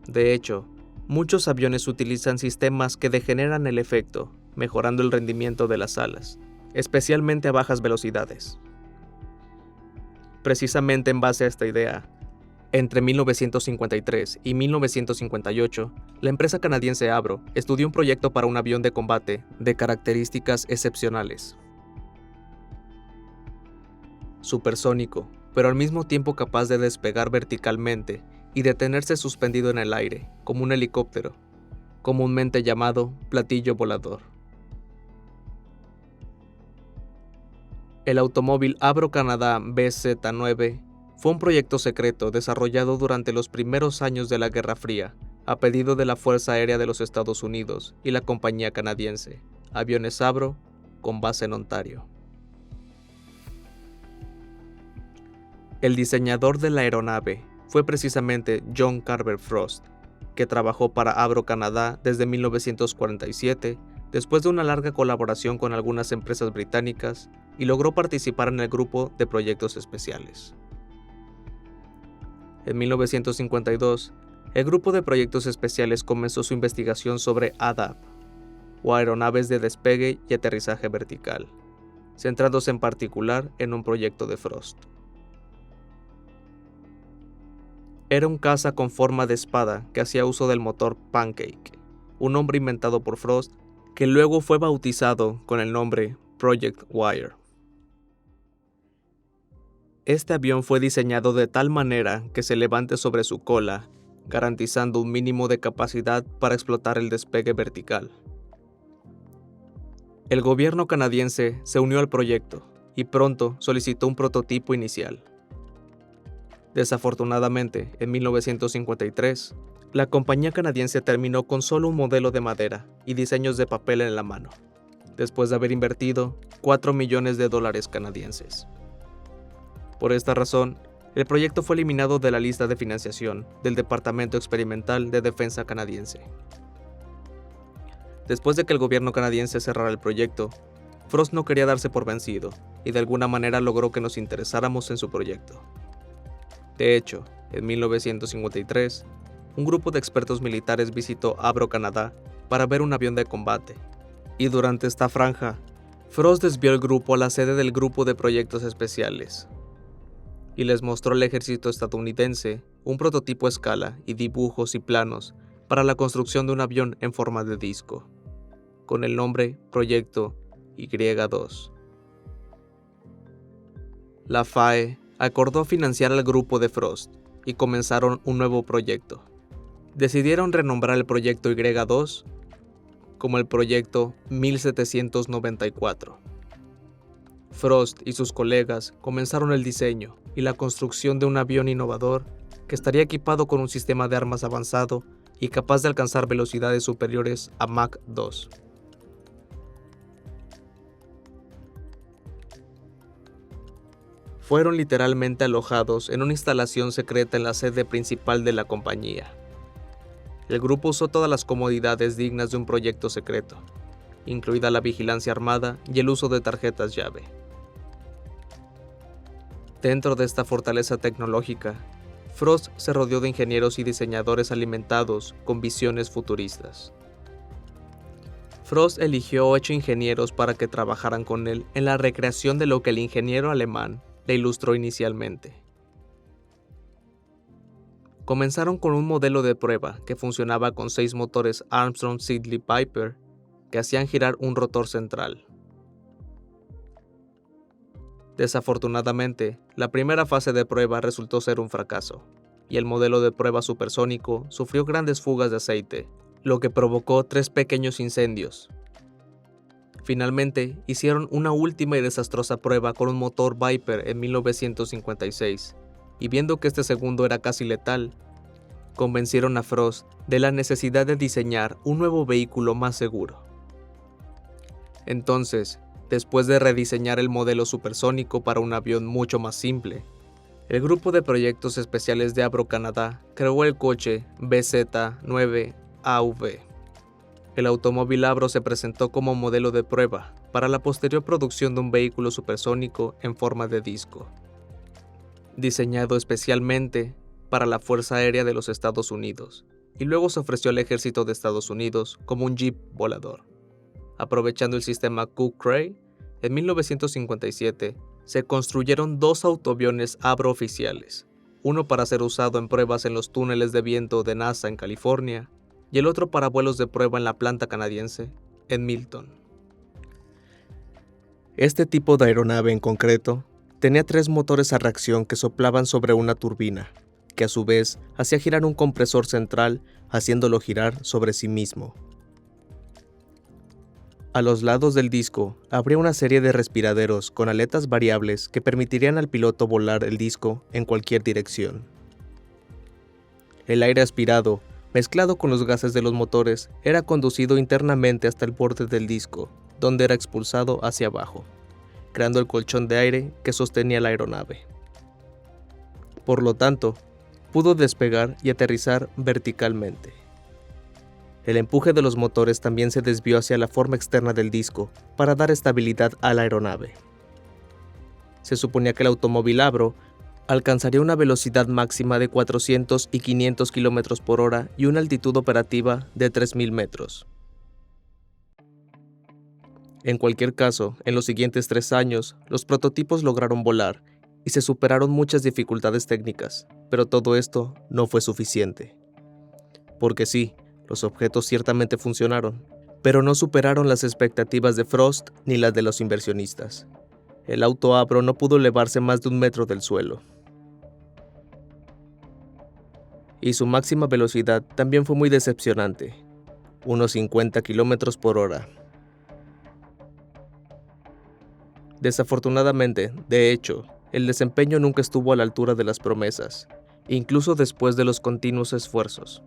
Speaker 1: De hecho, muchos aviones utilizan sistemas que degeneran el efecto, mejorando el rendimiento de las alas, especialmente a bajas velocidades. Precisamente en base a esta idea, Entre 1953 y 1958, la empresa canadiense Avro estudió un proyecto para un avión de combate de características excepcionales. Supersónico, pero al mismo tiempo capaz de despegar verticalmente y detenerse suspendido en el aire, como un helicóptero, comúnmente llamado platillo volador. El automóvil Avro Canada BZ-9 fue un proyecto secreto desarrollado durante los primeros años de la Guerra Fría, a pedido de la Fuerza Aérea de los Estados Unidos y la compañía canadiense, Aviones Avro, con base en Ontario. El diseñador de la aeronave fue precisamente John Carver Frost, que trabajó para Avro Canada desde 1947, después de una larga colaboración con algunas empresas británicas, y logró participar en el grupo de proyectos especiales. En 1952, el grupo de proyectos especiales comenzó su investigación sobre ADAP, o aeronaves de despegue y aterrizaje vertical, centrándose en particular en un proyecto de Frost. Era un caza con forma de espada que hacía uso del motor Pancake, un nombre inventado por Frost que luego fue bautizado con el nombre Project Wire. Este avión fue diseñado de tal manera que se levante sobre su cola, garantizando un mínimo de capacidad para explotar el despegue vertical. El gobierno canadiense se unió al proyecto y pronto solicitó un prototipo inicial. Desafortunadamente, en 1953, la compañía canadiense terminó con solo un modelo de madera y diseños de papel en la mano, después de haber invertido $4 millones canadienses. Por esta razón, el proyecto fue eliminado de la lista de financiación del Departamento Experimental de Defensa canadiense. Después de que el gobierno canadiense cerrara el proyecto, Frost no quería darse por vencido y de alguna manera logró que nos interesáramos en su proyecto. De hecho, en 1953, un grupo de expertos militares visitó Avro Canada para ver un avión de combate, y durante esta franja, Frost desvió el grupo a la sede del Grupo de Proyectos Especiales, y les mostró al ejército estadounidense un prototipo a escala y dibujos y planos para la construcción de un avión en forma de disco, con el nombre Proyecto Y-2. La FAE acordó financiar al grupo de Frost y comenzaron un nuevo proyecto. Decidieron renombrar el Proyecto Y-2 como el Proyecto 1794. Frost y sus colegas comenzaron el diseño y la construcción de un avión innovador que estaría equipado con un sistema de armas avanzado y capaz de alcanzar velocidades superiores a Mach 2. Fueron literalmente alojados en una instalación secreta en la sede principal de la compañía. El grupo usó todas las comodidades dignas de un proyecto secreto, incluida la vigilancia armada y el uso de tarjetas llave. Dentro de esta fortaleza tecnológica, Frost se rodeó de ingenieros y diseñadores alimentados con visiones futuristas. Frost eligió 8 ingenieros para que trabajaran con él en la recreación de lo que el ingeniero alemán le ilustró inicialmente. Comenzaron con un modelo de prueba que funcionaba con 6 motores Armstrong Siddeley Piper que hacían girar un rotor central. Desafortunadamente, la primera fase de prueba resultó ser un fracaso, y el modelo de prueba supersónico sufrió grandes fugas de aceite, lo que provocó 3 pequeños incendios. Finalmente, hicieron una última y desastrosa prueba con un motor Viper en 1956, y viendo que este segundo era casi letal, convencieron a Frost de la necesidad de diseñar un nuevo vehículo más seguro. Entonces, después de rediseñar el modelo supersónico para un avión mucho más simple, el grupo de proyectos especiales de Avro Canada creó el coche BZ-9AV. El automóvil Avro se presentó como modelo de prueba para la posterior producción de un vehículo supersónico en forma de disco, diseñado especialmente para la Fuerza Aérea de los Estados Unidos, y luego se ofreció al Ejército de Estados Unidos como un jeep volador. Aprovechando el sistema Cook-Cray, en 1957 se construyeron 2 autoaviones Avro oficiales, uno para ser usado en pruebas en los túneles de viento de NASA en California y el otro para vuelos de prueba en la planta canadiense en Milton. Este tipo de aeronave en concreto tenía 3 motores a reacción que soplaban sobre una turbina, que a su vez hacía girar un compresor central, haciéndolo girar sobre sí mismo. A los lados del disco habría una serie de respiraderos con aletas variables que permitirían al piloto volar el disco en cualquier dirección. El aire aspirado, mezclado con los gases de los motores, era conducido internamente hasta el borde del disco, donde era expulsado hacia abajo, creando el colchón de aire que sostenía la aeronave. Por lo tanto, pudo despegar y aterrizar verticalmente. El empuje de los motores también se desvió hacia la forma externa del disco para dar estabilidad a la aeronave. Se suponía que el automóvil Avro alcanzaría una velocidad máxima de 400 y 500 km por hora y una altitud operativa de 3.000 metros. En cualquier caso, en los siguientes 3 años, los prototipos lograron volar y se superaron muchas dificultades técnicas, pero todo esto no fue suficiente. Porque sí, los objetos ciertamente funcionaron, pero no superaron las expectativas de Frost ni las de los inversionistas. El auto Avro no pudo elevarse más de 1 metro del suelo. Y su máxima velocidad también fue muy decepcionante, unos 50 km por hora. Desafortunadamente, de hecho, el desempeño nunca estuvo a la altura de las promesas, incluso después de los continuos esfuerzos.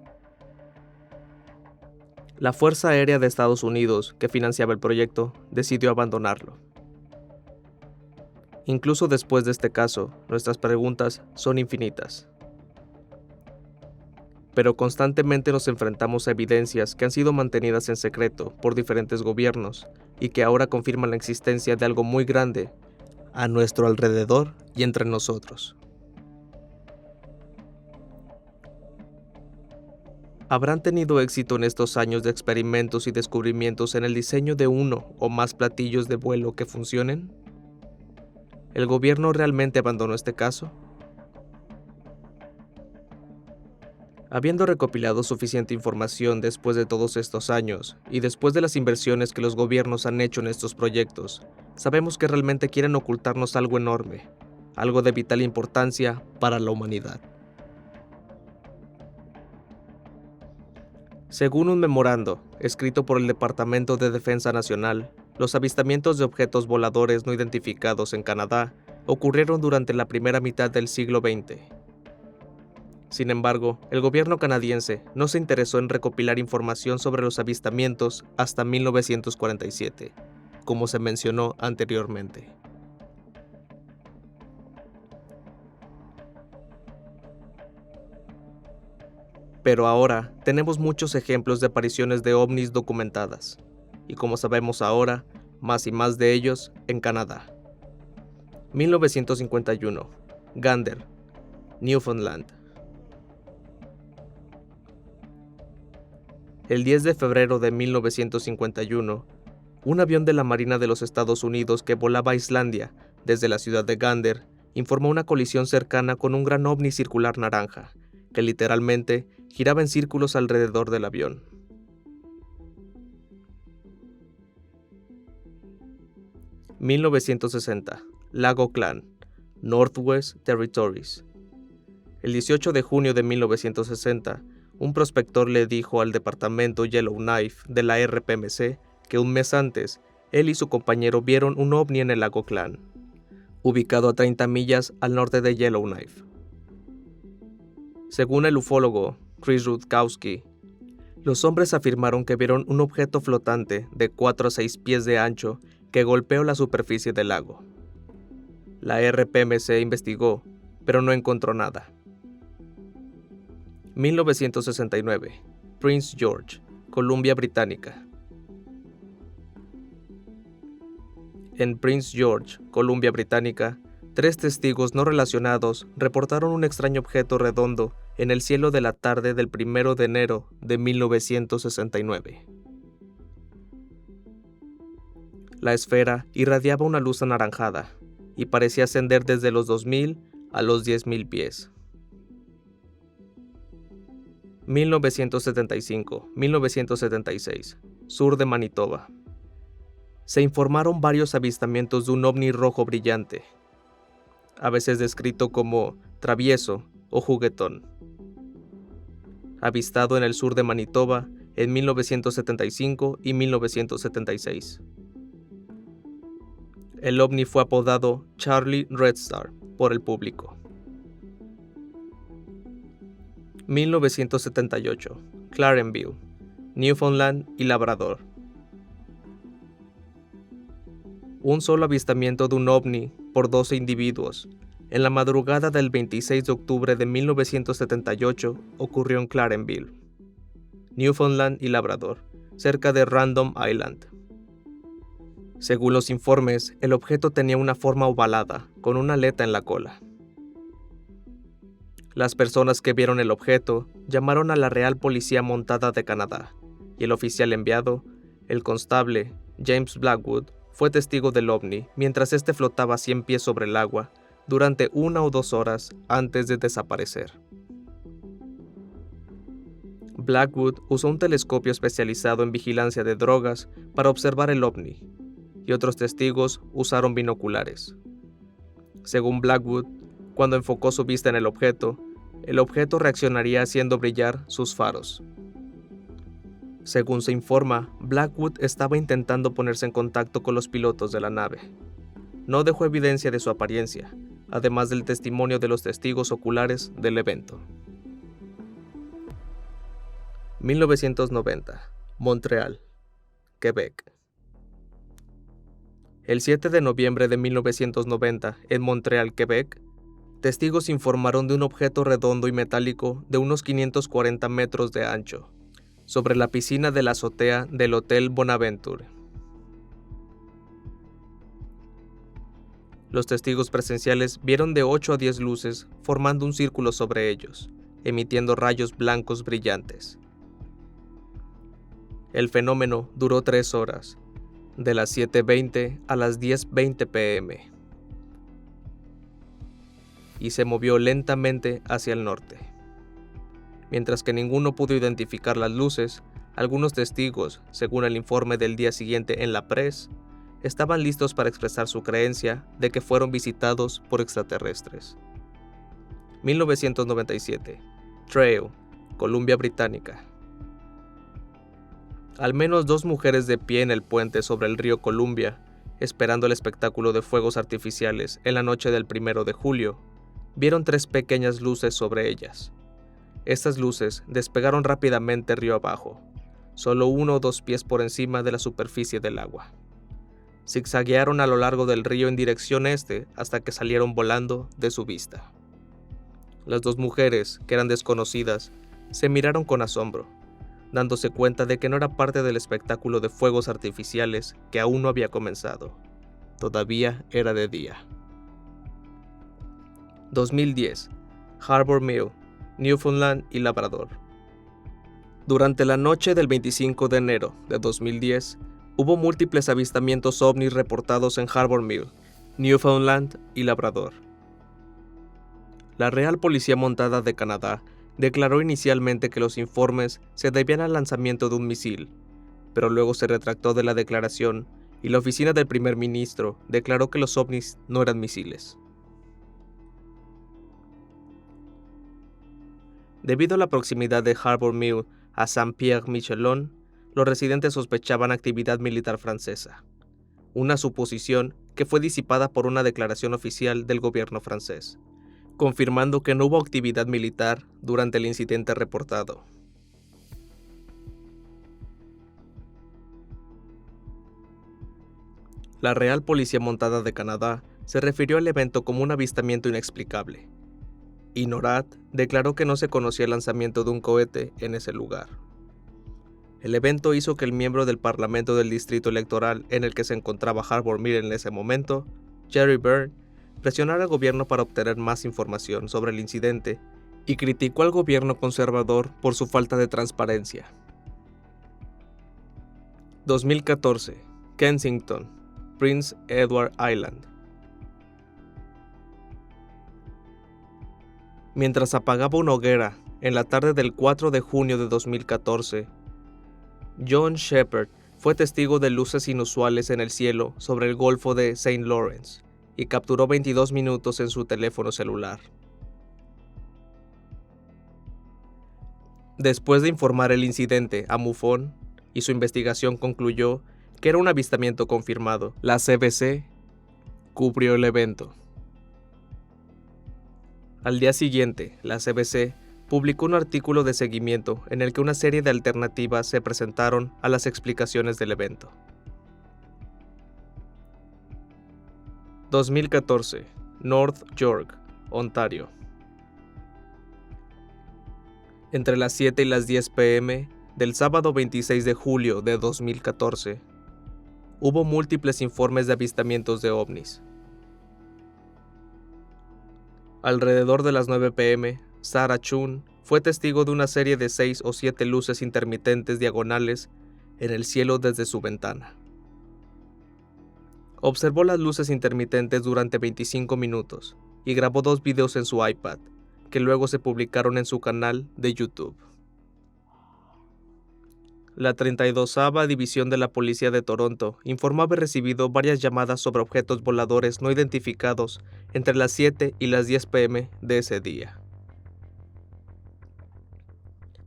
Speaker 1: La Fuerza Aérea de Estados Unidos, que financiaba el proyecto, decidió abandonarlo. Incluso después de este caso, nuestras preguntas son infinitas. Pero constantemente nos enfrentamos a evidencias que han sido mantenidas en secreto por diferentes gobiernos y que ahora confirman la existencia de algo muy grande a nuestro alrededor y entre nosotros. ¿Habrán tenido éxito en estos años de experimentos y descubrimientos en el diseño de uno o más platillos de vuelo que funcionen? ¿El gobierno realmente abandonó este caso? Habiendo recopilado suficiente información después de todos estos años, y después de las inversiones que los gobiernos han hecho en estos proyectos, sabemos que realmente quieren ocultarnos algo enorme, algo de vital importancia para la humanidad. Según un memorando escrito por el Departamento de Defensa Nacional, los avistamientos de objetos voladores no identificados en Canadá ocurrieron durante la primera mitad del siglo XX. Sin embargo, el gobierno canadiense no se interesó en recopilar información sobre los avistamientos hasta 1947, como se mencionó anteriormente. Pero ahora tenemos muchos ejemplos de apariciones de ovnis documentadas, y como sabemos ahora, más y más de ellos en Canadá. 1951, Gander, Newfoundland. El 10 de febrero de 1951, un avión de la Marina de los Estados Unidos que volaba a Islandia desde la ciudad de Gander informó una colisión cercana con un gran ovni circular naranja, que literalmente giraba en círculos alrededor del avión. ...1960... Lago Clan, Northwest Territories. El 18 de junio de 1960, un prospector le dijo al departamento Yellowknife de la RPMC que un mes antes, él y su compañero vieron un ovni en el lago Clan, ubicado a 30 millas al norte de Yellowknife. Según el ufólogo Chris Rutkowski, los hombres afirmaron que vieron un objeto flotante de 4 a 6 pies de ancho que golpeó la superficie del lago. La RPMC investigó, pero no encontró nada. 1969, Prince George, Columbia Británica. En Prince George, Columbia Británica, 3 testigos no relacionados reportaron un extraño objeto redondo en el cielo de la tarde del 1 de enero de 1969. La esfera irradiaba una luz anaranjada y parecía ascender desde los 2.000 a los 10.000 pies. 1975-1976, sur de Manitoba. Se informaron varios avistamientos de un ovni rojo brillante, a veces descrito como travieso o juguetón, avistado en el sur de Manitoba en 1975 y 1976. El ovni fue apodado Charlie Red Star por el público. 1978, Clarenville, Newfoundland y Labrador. Un solo avistamiento de un ovni por 12 individuos en la madrugada del 26 de octubre de 1978 ocurrió en Clarenville, Newfoundland y Labrador, cerca de Random Island. Según los informes, el objeto tenía una forma ovalada, con una aleta en la cola. Las personas que vieron el objeto llamaron a la Real Policía Montada de Canadá, y el oficial enviado, el constable James Blackwood, fue testigo del ovni mientras este flotaba a 100 pies sobre el agua durante 1 o 2 horas antes de desaparecer. Blackwood usó un telescopio especializado en vigilancia de drogas para observar el ovni, y otros testigos usaron binoculares. Según Blackwood, cuando enfocó su vista en el objeto reaccionaría haciendo brillar sus faros. Según se informa, Blackwood estaba intentando ponerse en contacto con los pilotos de la nave. No dejó evidencia de su apariencia, además del testimonio de los testigos oculares del evento. 1990, Montreal, Quebec. El 7 de noviembre de 1990, en Montreal, Quebec, testigos informaron de un objeto redondo y metálico de unos 540 metros de ancho, sobre la piscina de la azotea del Hotel Bonaventure. Los testigos presenciales vieron de 8 a 10 luces formando un círculo sobre ellos, emitiendo rayos blancos brillantes. El fenómeno duró 3 horas, de las 7:20 a las 10:20 p.m., y se movió lentamente hacia el norte. Mientras que ninguno pudo identificar las luces, algunos testigos, según el informe del día siguiente en la Press, estaban listos para expresar su creencia de que fueron visitados por extraterrestres. 1997, Trail, Columbia Británica. Al menos 2 mujeres de pie en el puente sobre el río Columbia, esperando el espectáculo de fuegos artificiales en la noche del 1 de julio, vieron 3 pequeñas luces sobre ellas. Estas luces despegaron rápidamente río abajo, solo 1 o 2 pies por encima de la superficie del agua. Zigzaguearon a lo largo del río en dirección este hasta que salieron volando de su vista. Las 2 mujeres, que eran desconocidas, se miraron con asombro, dándose cuenta de que no era parte del espectáculo de fuegos artificiales que aún no había comenzado. Todavía era de día. 2010, Harbor Mill, Newfoundland y Labrador. Durante la noche del 25 de enero de 2010, hubo múltiples avistamientos ovnis reportados en Harbor Mill, Newfoundland y Labrador. La Real Policía Montada de Canadá declaró inicialmente que los informes se debían al lanzamiento de un misil, pero luego se retractó de la declaración y la oficina del primer ministro declaró que los ovnis no eran misiles. Debido a la proximidad de Harbor Mill a Saint-Pierre-Miquelon, los residentes sospechaban actividad militar francesa, una suposición que fue disipada por una declaración oficial del gobierno francés, confirmando que no hubo actividad militar durante el incidente reportado. La Real Policía Montada de Canadá se refirió al evento como un avistamiento inexplicable, y NORAD declaró que no se conocía el lanzamiento de un cohete en ese lugar. El evento hizo que el miembro del Parlamento del Distrito Electoral en el que se encontraba Harbor Mill en ese momento, Jerry Byrne, presionara al gobierno para obtener más información sobre el incidente y criticó al gobierno conservador por su falta de transparencia. 2014, Kensington, Prince Edward Island. Mientras apagaba una hoguera En la tarde del 4 de junio de 2014, John Shepard fue testigo de luces inusuales en el cielo sobre el Golfo de Saint Lawrence y capturó 22 minutos en su teléfono celular. Después de informar el incidente a MUFON y su investigación concluyó que era un avistamiento confirmado, la CBC cubrió el evento. Al día siguiente, la CBC publicó un artículo de seguimiento en el que una serie de alternativas se presentaron a las explicaciones del evento. 2014, North York, Ontario. Entre las 7 y las 10 p.m. del sábado 26 de julio de 2014, hubo múltiples informes de avistamientos de ovnis. Alrededor de las 9 p.m., Sarah Chun fue testigo de una serie de 6 o 7 luces intermitentes diagonales en el cielo desde su ventana. Observó las luces intermitentes durante 25 minutos y grabó 2 videos en su iPad, que luego se publicaron en su canal de YouTube. La 32ª División de la Policía de Toronto informó haber recibido varias llamadas sobre objetos voladores no identificados entre las 7 y las 10 p.m. de ese día.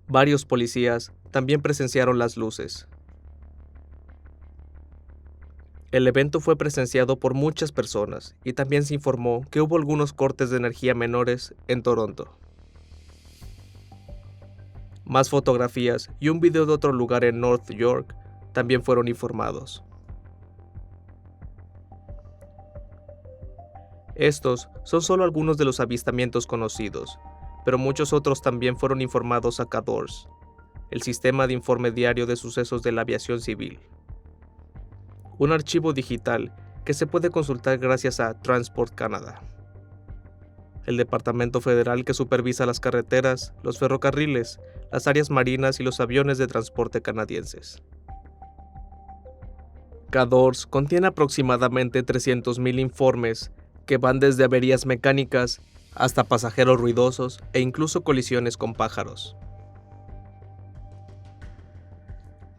Speaker 1: Varios policías también presenciaron las luces. El evento fue presenciado por muchas personas y también se informó que hubo algunos cortes de energía menores en Toronto. Más fotografías y un video de otro lugar en North York también fueron informados. Estos son solo algunos de los avistamientos conocidos, pero muchos otros también fueron informados a CADORS, el sistema de informe diario de sucesos de la aviación civil. Un archivo digital que se puede consultar gracias a Transport Canada, el departamento federal que supervisa las carreteras, los ferrocarriles, las áreas marinas y los aviones de transporte canadienses. CADORS contiene aproximadamente 300,000 informes que van desde averías mecánicas hasta pasajeros ruidosos e incluso colisiones con pájaros.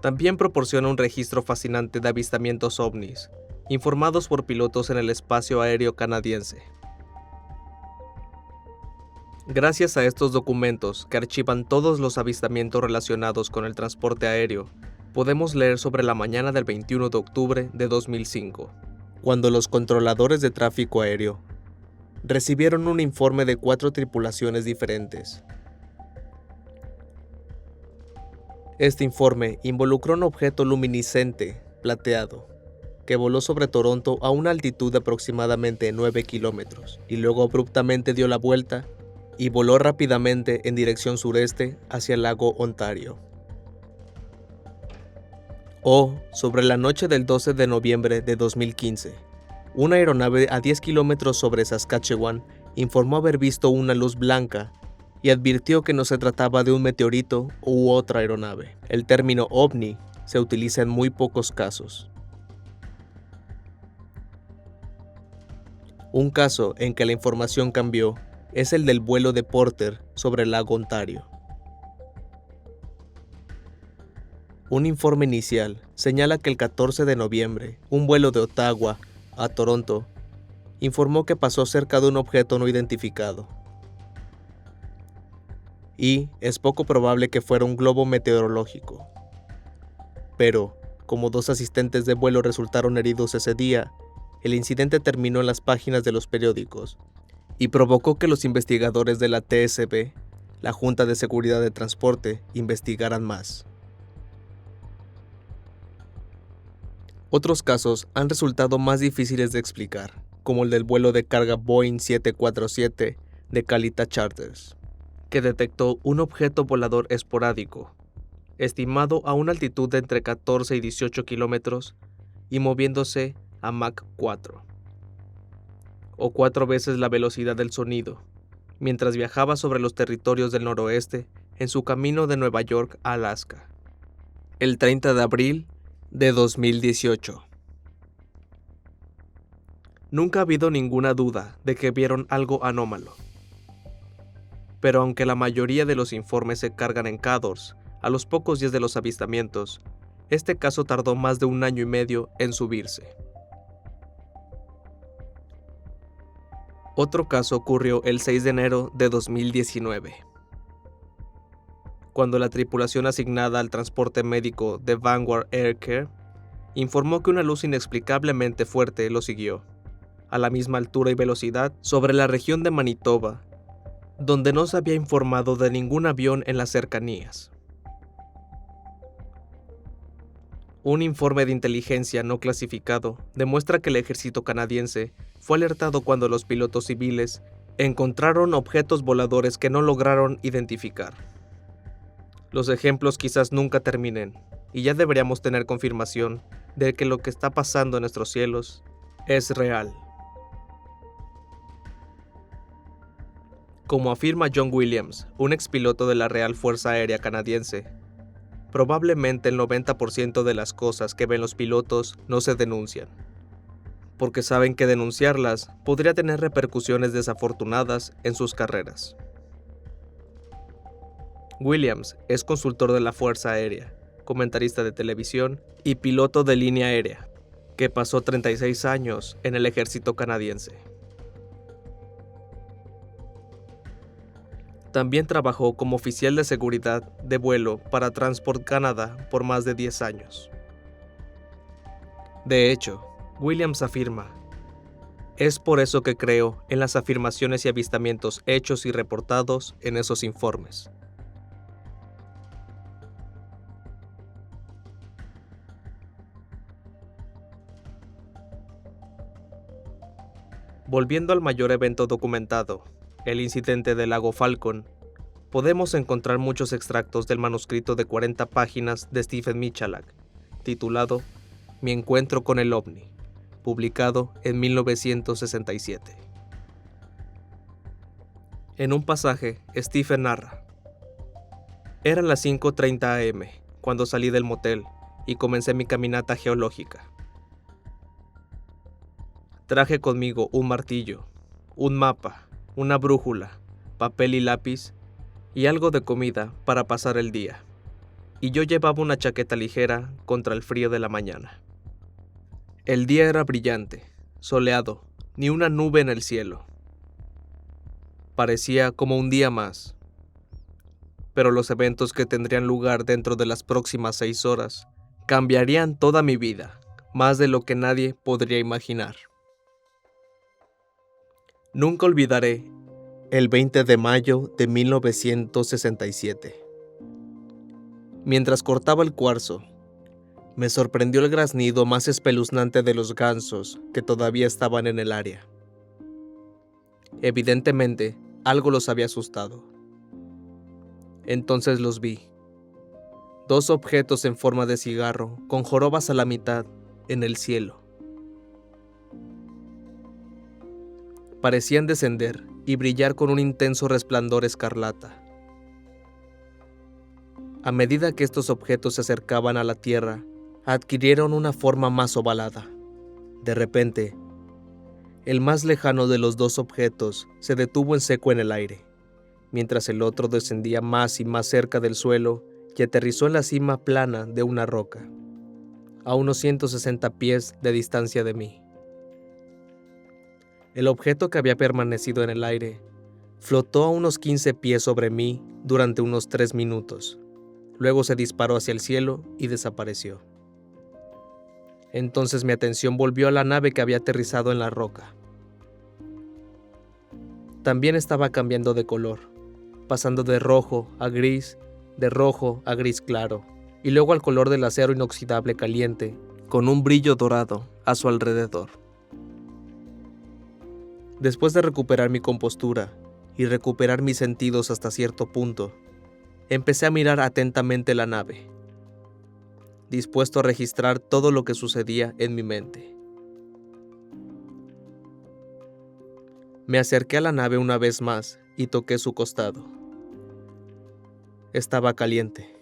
Speaker 1: También proporciona un registro fascinante de avistamientos ovnis, informados por pilotos en el espacio aéreo canadiense. Gracias a estos documentos que archivan todos los avistamientos relacionados con el transporte aéreo, podemos leer sobre la mañana del 21 de octubre de 2005, cuando los controladores de tráfico aéreo recibieron un informe de 4 tripulaciones diferentes. Este informe involucró un objeto luminiscente, plateado, que voló sobre Toronto a una altitud de aproximadamente 9 kilómetros y luego abruptamente dio la vuelta y voló rápidamente en dirección sureste hacia el lago Ontario. Sobre la noche del 12 de noviembre de 2015, una aeronave a 10 kilómetros sobre Saskatchewan informó haber visto una luz blanca y advirtió que no se trataba de un meteorito u otra aeronave. El término ovni se utiliza en muy pocos casos. Un caso en que la información cambió es el del vuelo de Porter sobre el lago Ontario. Un informe inicial señala que el 14 de noviembre, un vuelo de Ottawa a Toronto informó que pasó cerca de un objeto no identificado. Y es poco probable que fuera un globo meteorológico. Pero, como 2 asistentes de vuelo resultaron heridos ese día, el incidente terminó en las páginas de los periódicos y provocó que los investigadores de la TSB, la Junta de Seguridad de Transporte, investigaran más. Otros casos han resultado más difíciles de explicar, como el del vuelo de carga Boeing 747 de Kalita Charters, que detectó un objeto volador esporádico, estimado a una altitud de entre 14 y 18 kilómetros y moviéndose a Mach 4, o 4 veces la velocidad del sonido, mientras viajaba sobre los territorios del noroeste en su camino de Nueva York a Alaska, el 30 de abril de 2018. Nunca ha habido ninguna duda de que vieron algo anómalo. Pero aunque la mayoría de los informes se cargan en Cahors, a los pocos días de los avistamientos, este caso tardó más de 1 año y medio en subirse. Otro caso ocurrió el 6 de enero de 2019, cuando la tripulación asignada al transporte médico de Vanguard Air Care informó que una luz inexplicablemente fuerte lo siguió, a la misma altura y velocidad, sobre la región de Manitoba, donde no se había informado de ningún avión en las cercanías. Un informe de inteligencia no clasificado demuestra que el ejército canadiense fue alertado cuando los pilotos civiles encontraron objetos voladores que no lograron identificar. Los ejemplos quizás nunca terminen, y ya deberíamos tener confirmación de que lo que está pasando en nuestros cielos es real. Como afirma John Williams, un expiloto de la Real Fuerza Aérea Canadiense, probablemente el 90% de las cosas que ven los pilotos no se denuncian, porque saben que denunciarlas podría tener repercusiones desafortunadas en sus carreras. Williams es consultor de la Fuerza Aérea, comentarista de televisión y piloto de línea aérea, que pasó 36 años en el ejército canadiense. También trabajó como oficial de seguridad de vuelo para Transport Canada por más de 10 años. De hecho, Williams afirma: "Es por eso que creo en las afirmaciones y avistamientos hechos y reportados en esos informes". Volviendo al mayor evento documentado, el incidente del lago Falcon, podemos encontrar muchos extractos del manuscrito de 40 páginas de Stephen Michalak, titulado Mi encuentro con el ovni, publicado en 1967. En un pasaje, Stephen narra: "Eran las 5:30 am cuando salí del motel y comencé mi caminata geológica. Traje conmigo un martillo, un mapa, una brújula, papel y lápiz y algo de comida para pasar el día, y yo llevaba una chaqueta ligera contra el frío de la mañana. El día era brillante, soleado, ni una nube en el cielo. Parecía como un día más, pero los eventos que tendrían lugar dentro de las próximas 6 horas cambiarían toda mi vida, más de lo que nadie podría imaginar. Nunca olvidaré el 20 de mayo de 1967. Mientras cortaba el cuarzo, me sorprendió el graznido más espeluznante de los gansos que todavía estaban en el área. Evidentemente, algo los había asustado. Entonces los vi. 2 objetos en forma de cigarro, con jorobas a la mitad, en el cielo. Parecían descender y brillar con un intenso resplandor escarlata. A medida que estos objetos se acercaban a la Tierra, adquirieron una forma más ovalada. De repente, el más lejano de los 2 objetos se detuvo en seco en el aire, mientras el otro descendía más y más cerca del suelo y aterrizó en la cima plana de una roca, a unos 160 pies de distancia de mí. El objeto, que había permanecido en el aire, flotó a unos 15 pies sobre mí durante unos 3 minutos. Luego se disparó hacia el cielo y desapareció. Entonces mi atención volvió a la nave que había aterrizado en la roca. También estaba cambiando de color, pasando de rojo a gris, de rojo a gris claro, y luego al color del acero inoxidable caliente, con un brillo dorado a su alrededor. Después de recuperar mi compostura y recuperar mis sentidos hasta cierto punto, empecé a mirar atentamente la nave, dispuesto a registrar todo lo que sucedía en mi mente. Me acerqué a la nave una vez más y toqué su costado. Estaba caliente.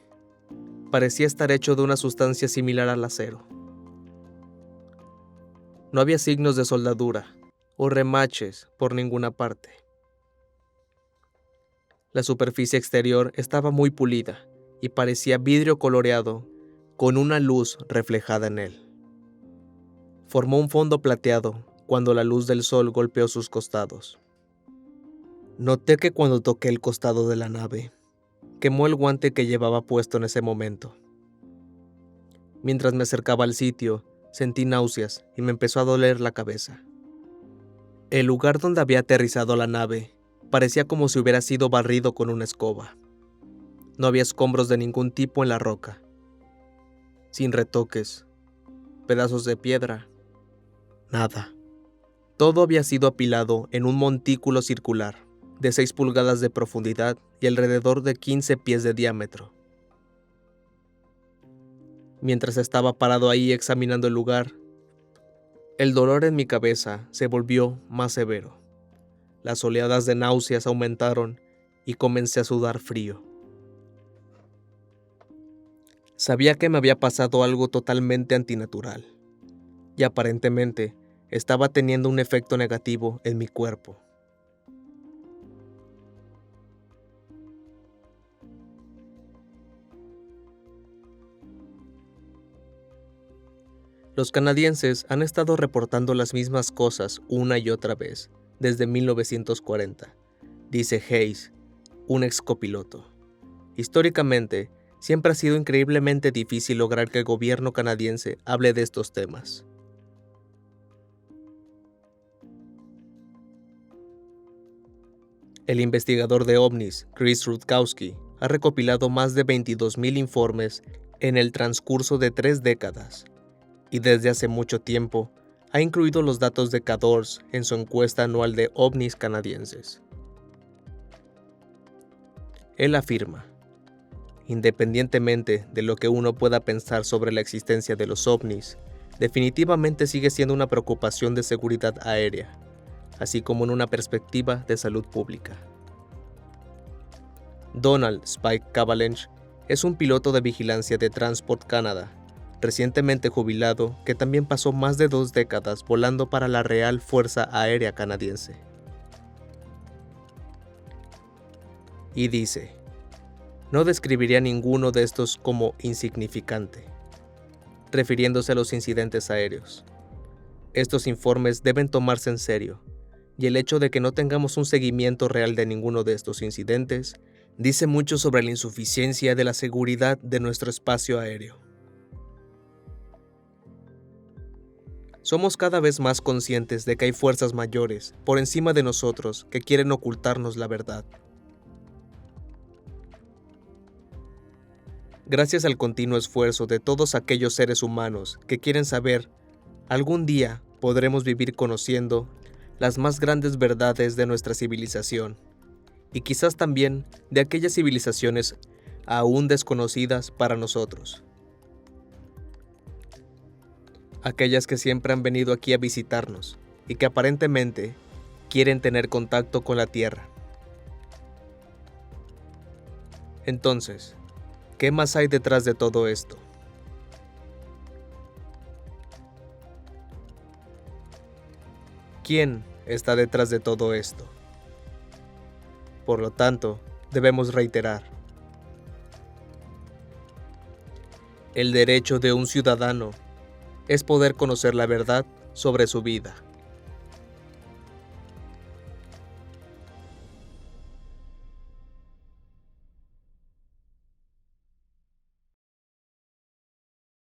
Speaker 1: Parecía estar hecho de una sustancia similar al acero. No había signos de soldadura o remaches por ninguna parte. La superficie exterior estaba muy pulida y parecía vidrio coloreado con una luz reflejada en él. Formó un fondo plateado cuando la luz del sol golpeó sus costados. Noté que cuando toqué el costado de la nave, quemó el guante que llevaba puesto en ese momento. Mientras me acercaba al sitio, sentí náuseas y me empezó a doler la cabeza. El lugar donde había aterrizado la nave parecía como si hubiera sido barrido con una escoba. No había escombros de ningún tipo en la roca, sin retoques, pedazos de piedra, nada. Todo había sido apilado en un montículo circular de 6 pulgadas de profundidad y alrededor de 15 pies de diámetro. Mientras estaba parado ahí examinando el lugar, el dolor en mi cabeza se volvió más severo. Las oleadas de náuseas aumentaron y comencé a sudar frío. Sabía que me había pasado algo totalmente antinatural y aparentemente estaba teniendo un efecto negativo en mi cuerpo. Los canadienses han estado reportando las mismas cosas una y otra vez desde 1940, dice Hayes, un ex copiloto. Históricamente, siempre ha sido increíblemente difícil lograr que el gobierno canadiense hable de estos temas. El investigador de ovnis, Chris Rutkowski, ha recopilado más de 22,000 informes en el transcurso de 3 décadas, y desde hace mucho tiempo ha incluido los datos de CADORS en su encuesta anual de ovnis canadienses. Él afirma: independientemente de lo que uno pueda pensar sobre la existencia de los ovnis, definitivamente sigue siendo una preocupación de seguridad aérea, así como en una perspectiva de salud pública. Donald Spike Cavalench es un piloto de vigilancia de Transport Canada, recientemente jubilado, que también pasó más de 2 décadas volando para la Real Fuerza Aérea Canadiense. Y dice: no describiría ninguno de estos como insignificante, refiriéndose a los incidentes aéreos. Estos informes deben tomarse en serio, y el hecho de que no tengamos un seguimiento real de ninguno de estos incidentes dice mucho sobre la insuficiencia de la seguridad de nuestro espacio aéreo. Somos cada vez más conscientes de que hay fuerzas mayores por encima de nosotros que quieren ocultarnos la verdad. Gracias al continuo esfuerzo de todos aquellos seres humanos que quieren saber, algún día podremos vivir conociendo las más grandes verdades de nuestra civilización, y quizás también de aquellas civilizaciones aún desconocidas para nosotros. Aquellas que siempre han venido aquí a visitarnos y que aparentemente quieren tener contacto con la Tierra. Entonces, ¿qué más hay detrás de todo esto? ¿Quién está detrás de todo esto? Por lo tanto, debemos reiterar: el derecho de un ciudadano es poder conocer la verdad sobre su vida.